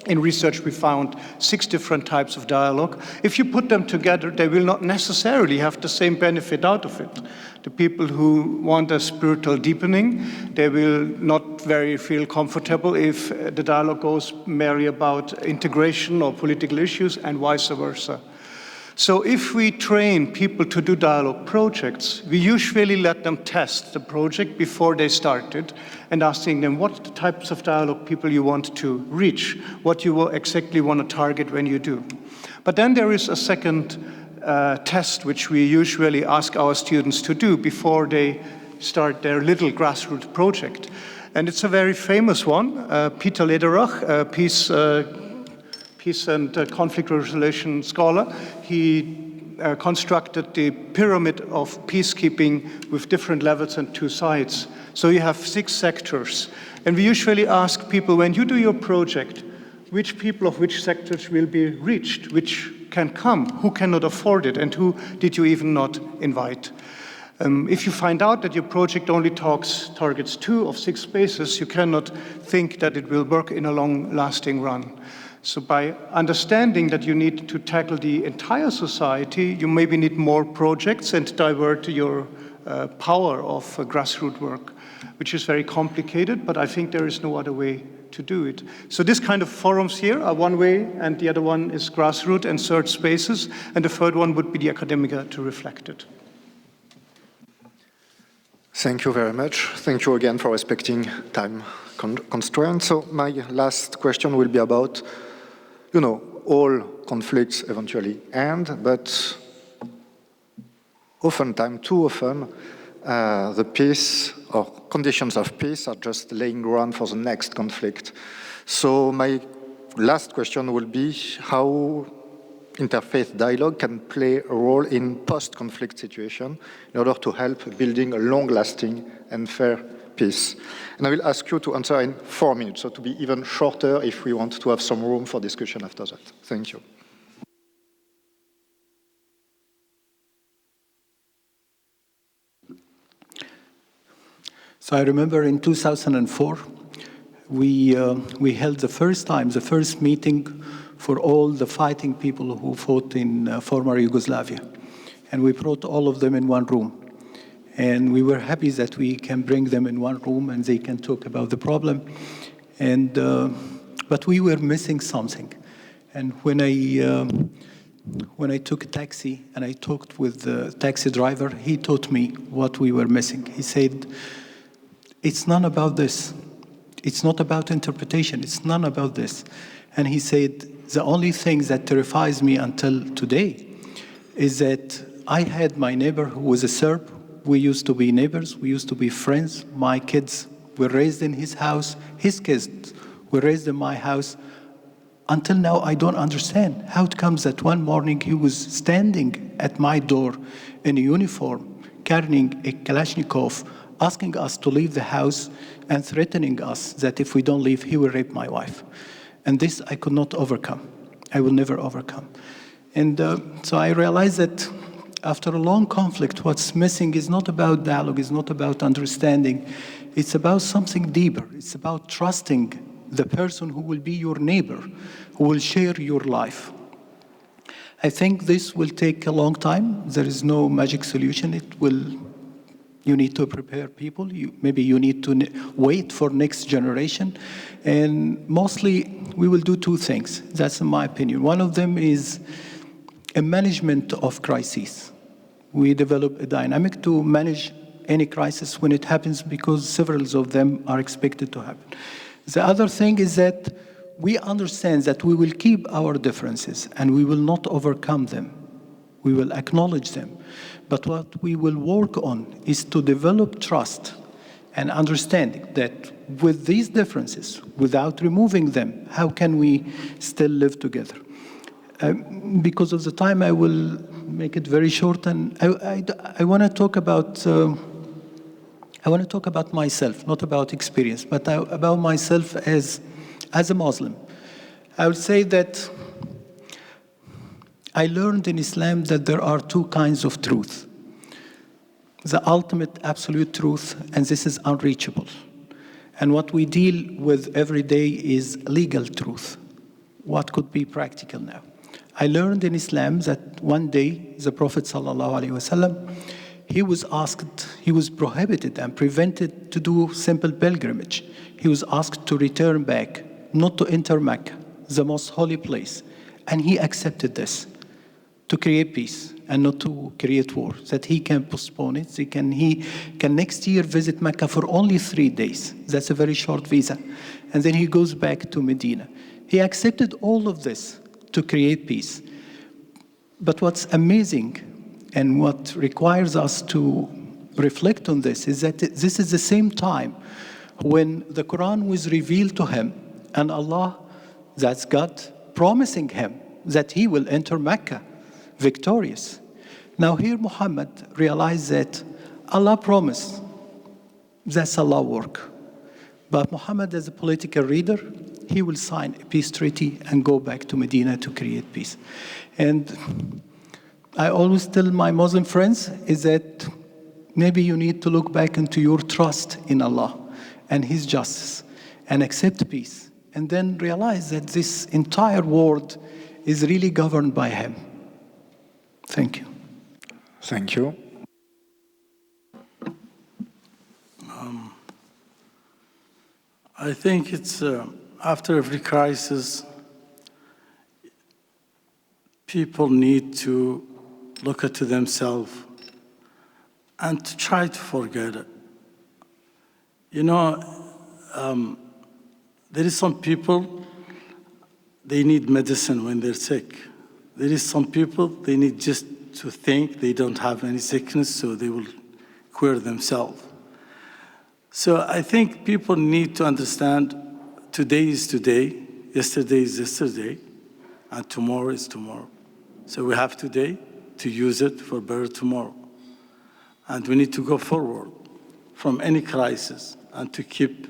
In research, we found 6 different types of dialogue. If you put them together, they will not necessarily have the same benefit out of it. The people who want a spiritual deepening, they will not very feel comfortable if the dialogue goes merely about integration or political issues, and vice versa. So if we train people to do dialogue projects, we usually let them test the project before they start it and asking them what the types of dialogue people you want to reach, what you exactly want to target when you do. But then there is a second test which we usually ask our students to do before they start their little grassroots project. And it's a very famous one. Peter Lederach, peace and conflict resolution scholar, he constructed the pyramid of peacekeeping with different levels and 2 sides. So you have 6 sectors. And we usually ask people, when you do your project, which people of which sectors will be reached, which can come, who cannot afford it, and who did you even not invite? If you find out that your project only targets 2 of 6 spaces, you cannot think that it will work in a long-lasting run. So by understanding that you need to tackle the entire society, you maybe need more projects and divert your power of grassroots work, which is very complicated, but I think there is no other way to do it. So this kind of forums here are one way, and the other one is grassroots and third spaces, and the third one would be the academia to reflect it. Thank you very much. Thank you again for respecting time constraints. So my last question will be about, all conflicts eventually end, but oftentimes, too often, the peace or conditions of peace are just laying ground for the next conflict. So my last question will be how interfaith dialogue can play a role in post-conflict situation in order to help building a long-lasting and fair peace. And I will ask you to answer in 4 minutes, so to be even shorter if we want to have some room for discussion after that. Thank you. So I remember in 2004, we held the first meeting for all the fighting people who fought in former Yugoslavia. And we brought all of them in one room. And we were happy that we can bring them in one room and they can talk about the problem. And but we were missing something. And when I took a taxi and I talked with the taxi driver, he taught me what we were missing. He said, it's none about this. It's not about interpretation. It's none about this. And he said, the only thing that terrifies me until today is that I had my neighbor who was a Serb. We used to be neighbors. We used to be friends. My kids were raised in his house. His kids were raised in my house. Until now, I don't understand how it comes that one morning he was standing at my door in a uniform, carrying a Kalashnikov, asking us to leave the house and threatening us that if we don't leave, he will rape my wife. And this I could not overcome. I will never overcome. And so I realized that after a long conflict, what's missing is not about dialogue, it's not about understanding. It's about something deeper. It's about trusting the person who will be your neighbor, who will share your life. I think this will take a long time. There is no magic solution. You need to prepare people. Maybe you need to wait for next generation. And mostly, we will do two things. That's in my opinion. One of them is a management of crises. We develop a dynamic to manage any crisis when it happens because several of them are expected to happen. The other thing is that we understand that we will keep our differences and we will not overcome them. We will acknowledge them. But what we will work on is to develop trust and understanding that with these differences, without removing them, how can we still live together? Because of the time, I will make it very short, and I want to talk about. I want to talk about myself, not about experience, but about myself as a Muslim. I would say that I learned in Islam that there are two kinds of truth. The ultimate absolute truth, and this is unreachable. And what we deal with every day is legal truth. What could be practical now? I learned in Islam that one day, the Prophet ﷺ, he was prohibited and prevented to do simple pilgrimage. He was asked to return back, not to enter Mecca, the most holy place. And he accepted this, to create peace and not to create war, that he can postpone it. He can next year visit Mecca for only 3 days. That's a very short visa. And then he goes back to Medina. He accepted all of this to create peace. But what's amazing and what requires us to reflect on this is that this is the same time when the Quran was revealed to him and Allah, that's God, promising him that he will enter Mecca victorious. Now here Muhammad realized that Allah promised, that's Allah's work. But Muhammad, as a political leader, he will sign a peace treaty and go back to Medina to create peace. And I always tell my Muslim friends is that maybe you need to look back into your trust in Allah and His justice and accept peace and then realize that this entire world is really governed by him. Thank you. Thank you. I think it's after every crisis, people need to look at themselves and to try to forget it. You know, there is some people, they need medicine when they're sick. There is some people, they need just to think they don't have any sickness, so they will cure themselves. So I think people need to understand today is today, yesterday is yesterday, and tomorrow is tomorrow. So we have today to use it for better tomorrow. And we need to go forward from any crisis and to keep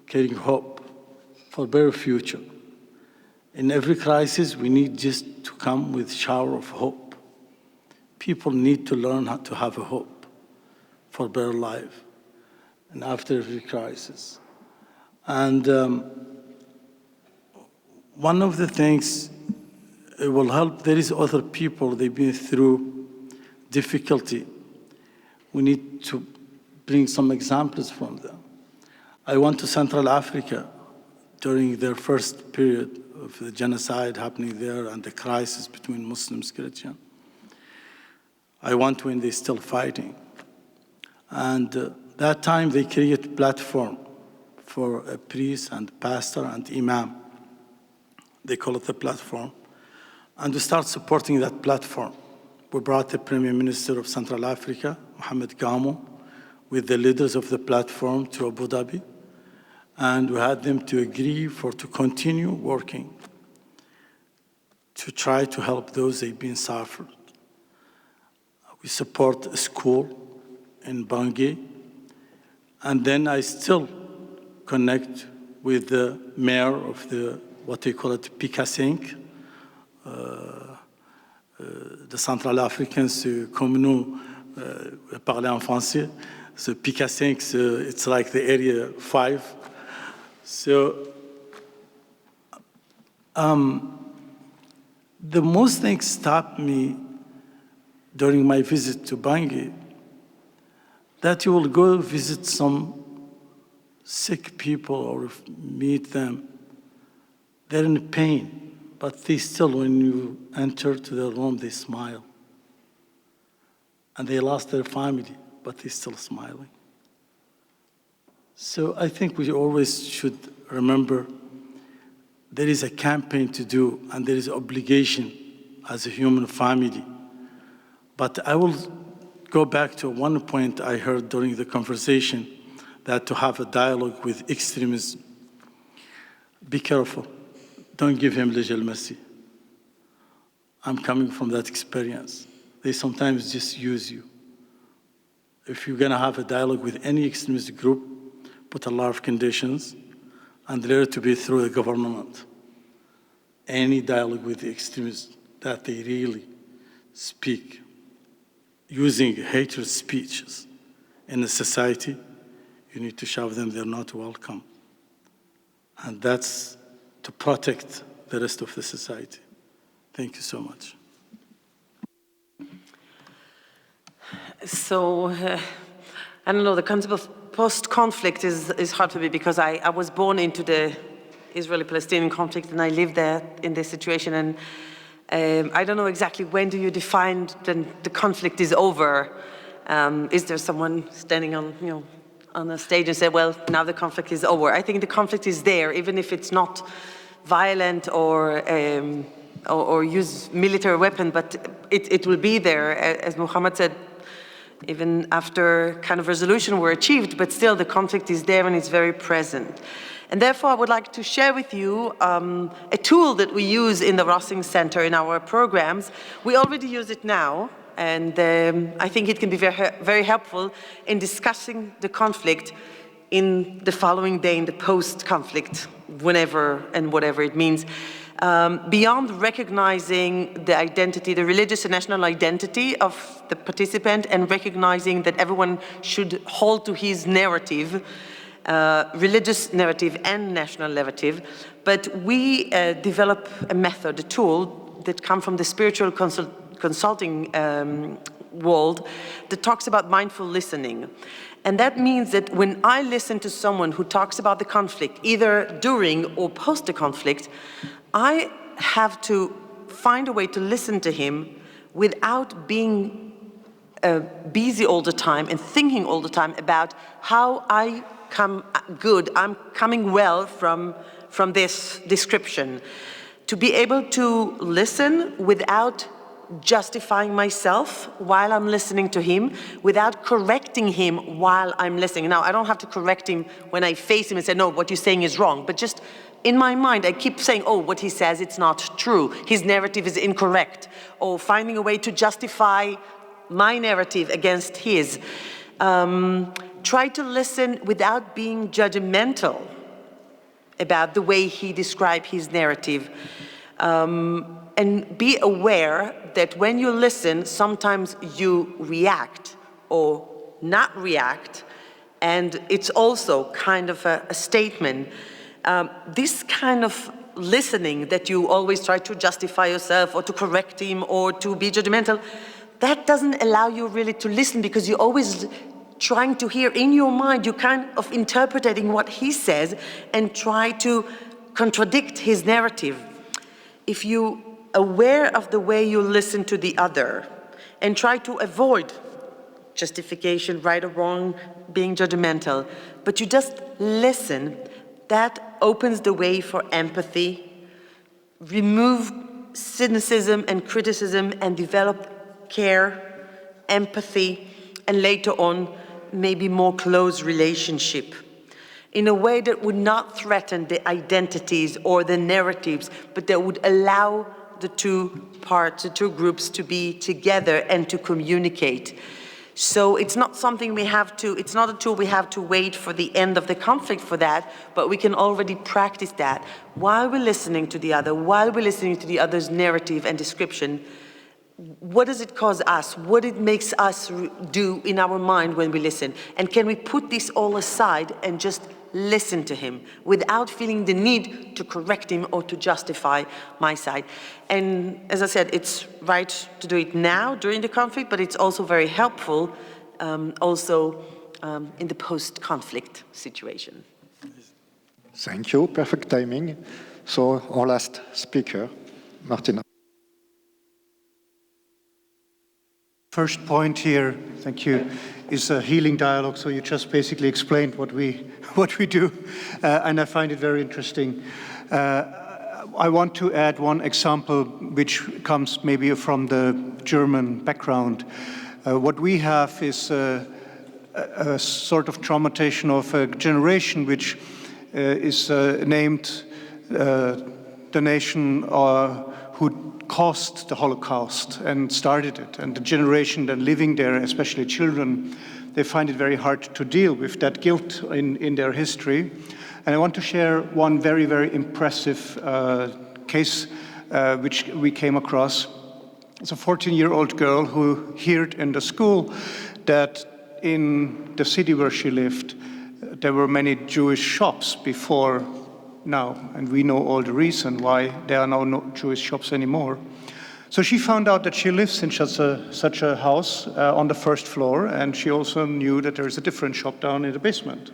carrying hope for a better future. In every crisis, we need just to come with a shower of hope. People need to learn how to have a hope for a better life and after every crisis. And one of the things it will help, there is other people, they've been through difficulty. We need to bring some examples from them. I went to Central Africa during their first period of the genocide happening there and the crisis between Muslims and Christians. I went when they're still fighting. And that time they created a platform for a priest and pastor and imam. They call it the platform. And we start supporting that platform. We brought the Prime Minister of Central Africa, Mohamed Gamo, with the leaders of the platform to Abu Dhabi. And we had them to agree to continue working to try to help those who've been suffered. We support a school in Bangui. And then I still connect with the mayor of what they call it, Pikasink, the Central Africans, comme nous, parler en français. So Pikasink, it's like the Area 5. So the most thing stopped me during my visit to Bangui, that you will go visit some sick people or meet them. They're in pain, but they still, when you enter to their room, they smile. And they lost their family, but they're still smiling. So I think we always should remember there is a campaign to do, and there is obligation as a human family. But I will go back to one point I heard during the conversation, that to have a dialogue with extremism, be careful. Don't give him legitimacy. I'm coming from that experience. They sometimes just use you. If you're going to have a dialogue with any extremist group, put a lot of conditions, and they're to be through the government. Any dialogue with the extremists that they really speak using hatred speeches in a society, you need to show them they're not welcome. And that's to protect the rest of the society. Thank you so much. So, I don't know, the concept of post-conflict is hard for me because I was born into the Israeli-Palestinian conflict and I lived there in this situation, and I don't know exactly when do you define the conflict is over. Is there someone standing on a stage and say, well, now the conflict is over? I think the conflict is there, even if it's not violent or use military weapon, but it will be there. As Muhammad said, even after kind of resolution were achieved, but still the conflict is there and it's very present. And therefore, I would like to share with you a tool that we use in the Rötting Center in our programs. We already use it now, and I think it can be very, very helpful in discussing the conflict in the following day, in the post-conflict, whenever and whatever it means. Beyond recognizing the identity, the religious and national identity of the participant, and recognizing that everyone should hold to his narrative, religious narrative and national narrative, but we develop a method, a tool that comes from the spiritual consulting world that talks about mindful listening. And that means that when I listen to someone who talks about the conflict, either during or post the conflict, I have to find a way to listen to him without being busy all the time and thinking all the time about how I come good, I'm coming well from this description. To be able to listen without justifying myself while I'm listening to him, without correcting him while I'm listening. Now, I don't have to correct him when I face him and say, no, what you're saying is wrong, but just in my mind, I keep saying, oh, what he says, it's not true. His narrative is incorrect. Or finding a way to justify my narrative against his. Try to listen without being judgmental about the way he described his narrative. And be aware that when you listen, sometimes you react or not react, and it's also kind of a statement. This kind of listening that you always try to justify yourself or to correct him or to be judgmental, that doesn't allow you really to listen, because you're always trying to hear in your mind, you're kind of interpreting what he says and try to contradict his narrative. If you're aware of the way you listen to the other and try to avoid justification, right or wrong, being judgmental, but you just listen, that opens the way for empathy, remove cynicism and criticism, and develop care, empathy, and later on, maybe more close relationship in a way that would not threaten the identities or the narratives, but that would allow the two parts, the two groups to be together and to communicate. So it's not something we have to, it's not a tool we have to wait for the end of the conflict for that, but we can already practice that while we're listening to the other, while we're listening to the other's narrative and description. What does it cause us? What it makes us do in our mind when we listen? And can we put this all aside and just listen to him without feeling the need to correct him or to justify my side? And as I said, it's right to do it now during the conflict, but it's also very helpful in the post-conflict situation. Thank you, perfect timing. So our last speaker, Martina. First point here, thank you, is a healing dialogue. So you just basically explained what we do, and I find it very interesting. I want to add one example, which comes maybe from the German background. What we have is a sort of traumatization of a generation which is named the nation who caused the Holocaust and started it. And the generation then living there, especially children, they find it very hard to deal with that guilt in their history. And I want to share one very, very impressive case which we came across. It's a 14-year-old girl who heard in the school that in the city where she lived, there were many Jewish shops before now, and we know all the reason why there are now no Jewish shops anymore. So she found out that she lives in such a house on the first floor, and she also knew that there is a different shop down in the basement.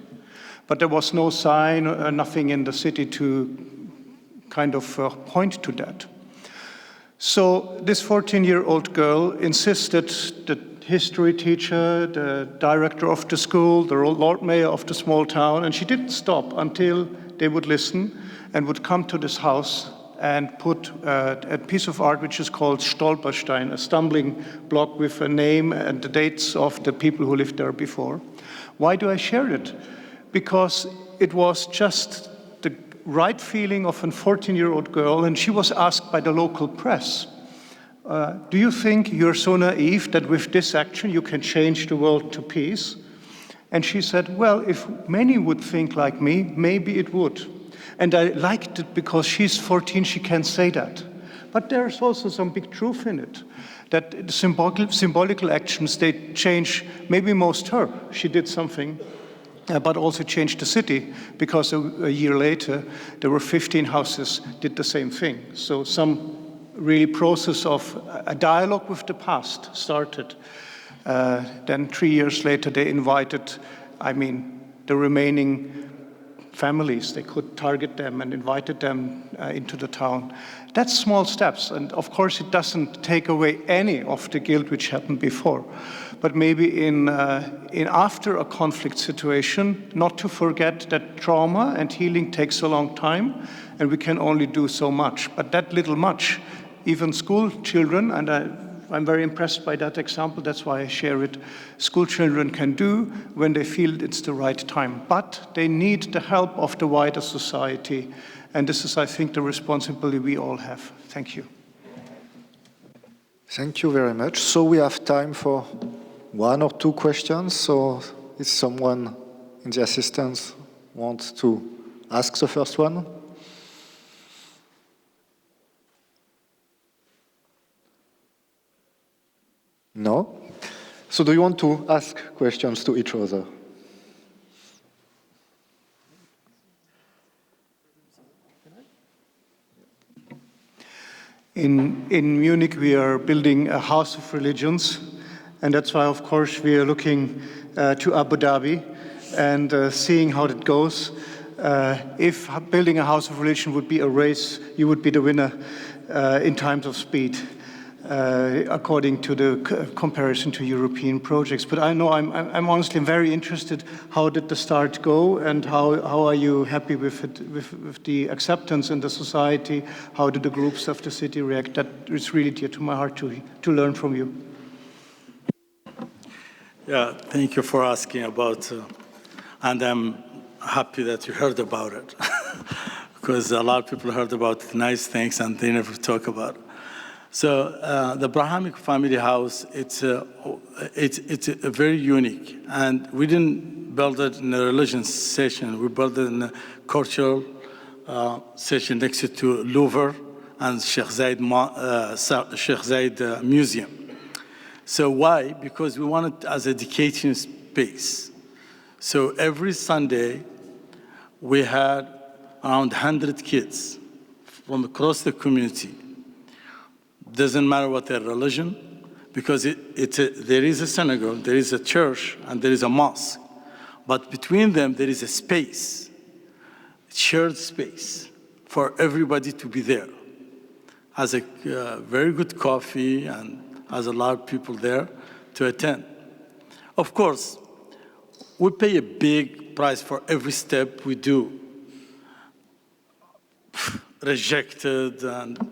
But there was no sign, nothing in the city to kind of point to that. So this 14-year-old girl insisted the history teacher, the director of the school, the Lord Mayor of the small town, and she didn't stop until they would listen and would come to this house and put a piece of art which is called Stolperstein, a stumbling block with a name and the dates of the people who lived there before. Why do I share it? Because it was just the right feeling of a 14-year-old girl, and she was asked by the local press, do you think you're so naive that with this action you can change the world to peace? And she said, well, if many would think like me, maybe it would. And I liked it because she's 14, she can say that. But there's also some big truth in it, that the symbolical actions, they change maybe most her. She did something but also changed the city, because a year later, there were 15 houses did the same thing. So some really process of a dialogue with the past started. Then 3 years later, they invited, the remaining families. They could target them and invited them into the town. That's small steps, and of course it doesn't take away any of the guilt which happened before. But maybe in after a conflict situation, not to forget that trauma and healing takes a long time, and we can only do so much. But that little much, even school children, and I'm very impressed by that example, that's why I share it, school children can do when they feel it's the right time. But they need the help of the wider society, and this is, I think, the responsibility we all have. Thank you. Thank you very much. So we have time for 1 or 2 questions. So if someone in the assistance wants to ask the first one. No? So do you want to ask questions to each other? In Munich, we are building a house of religions, and that's why, of course, we are looking to Abu Dhabi and seeing how it goes. If building a house of religion would be a race, you would be the winner in terms of speed, according to the comparison to European projects. But I know I'm honestly very interested. How did the start go, and how are you happy with it, with the acceptance in the society? How do the groups of the city react? That is really dear to my heart to learn from you. Yeah, thank you for asking about, and I'm happy that you heard about it, because a lot of people heard about nice things and they never talk about it. So the Abrahamic family house, it's very unique, and we didn't build it in a religion session. We built it in a cultural session next to Louvre and Sheikh Zayed Museum. So why? Because we wanted as a education space. So every Sunday, we had around 100 kids from across the community. Doesn't matter what their religion, because there is a synagogue, there is a church, and there is a mosque. But between them, there is a space, shared space, for everybody to be there. Has a very good coffee and has a lot of people there to attend. Of course, we pay a big price for every step we do. Rejected, and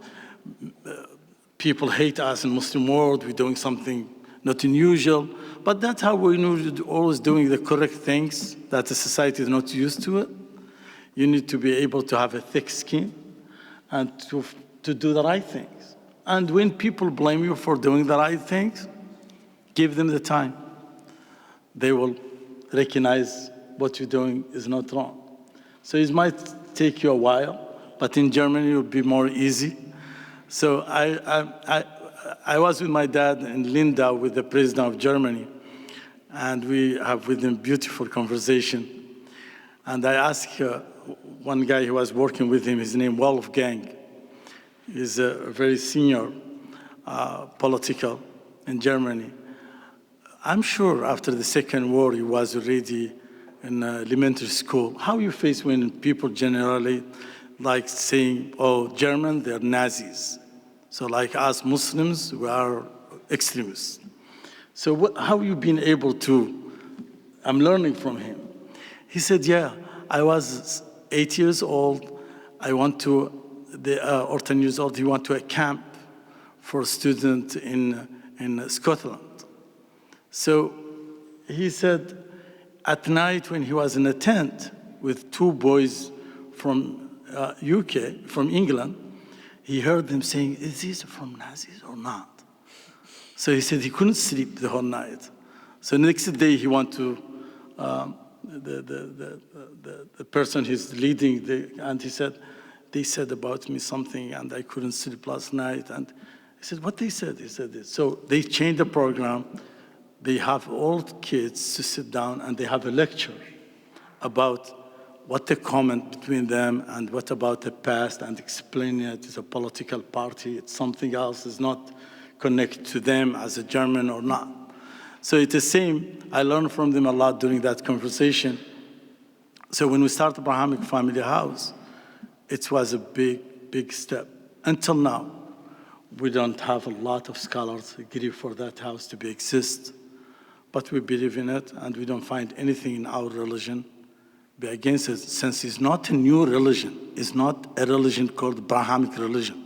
people hate us in Muslim world. We're doing something not unusual, but that's how we know always doing the correct things that the society is not used to it. You need to be able to have a thick skin and to do the right things. And when people blame you for doing the right things, give them the time. They will recognize what you're doing is not wrong. So it might take you a while, but in Germany it will be more easy. So I was with my dad in Lindau with the president of Germany, and we have with him beautiful conversation. And I asked one guy who was working with him, his name Wolfgang. He's a very senior political in Germany. I'm sure after the Second War, he was already in elementary school. How you face when people generally like saying, oh, German, they're Nazis. So like us Muslims, we are extremists. So how you been able to, I'm learning from him. He said, yeah, I was 8 years old. I went to or 10 years old, he went to a camp for a student in Scotland. So he said, at night when he was in a tent with 2 boys from UK, from England, he heard them saying, is this from Nazis or not? So he said he couldn't sleep the whole night. So next day he went to the person who's leading, and he said, they said about me something and I couldn't sleep last night. And he said, what they said? He said this. So they changed the program. They have all kids to sit down and they have a lecture about what the comment between them and what about the past and explaining it as a political party. It's something else, it's not connected to them as a German or not. So it's the same. I learned from them a lot during that conversation. So when we started Abrahamic Family House, it was a big, big step. Until now, we don't have a lot of scholars agree for that house to exist, but we believe in it, and we don't find anything in our religion be against it, since it's not a new religion. It's not a religion called Abrahamic religion.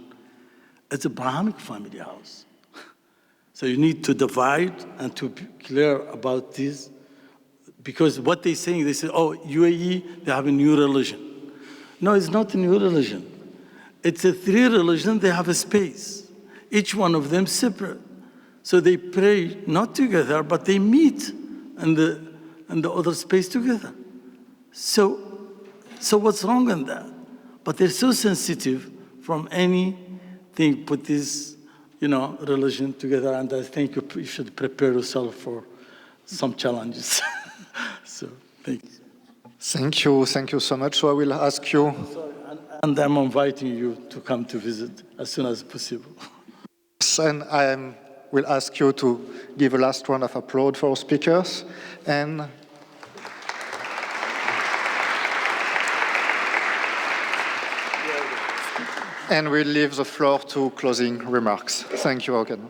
It's a Abrahamic family house. So you need to divide and to be clear about this, because what they're saying, they say, oh, UAE, they have a new religion. No, it's not a new religion. It's a three religion, they have a space. Each one of them separate. So they pray not together, but they meet in the other space together. So what's wrong in that? But they're so sensitive from anything, put this, religion together, and I think you should prepare yourself for some challenges. So, thank you. Thank you so much. So I will ask you. And I'm inviting you to come to visit as soon as possible. And I will ask you to give a last round of applause for our speakers. And we'll leave the floor to closing remarks. Thank you again.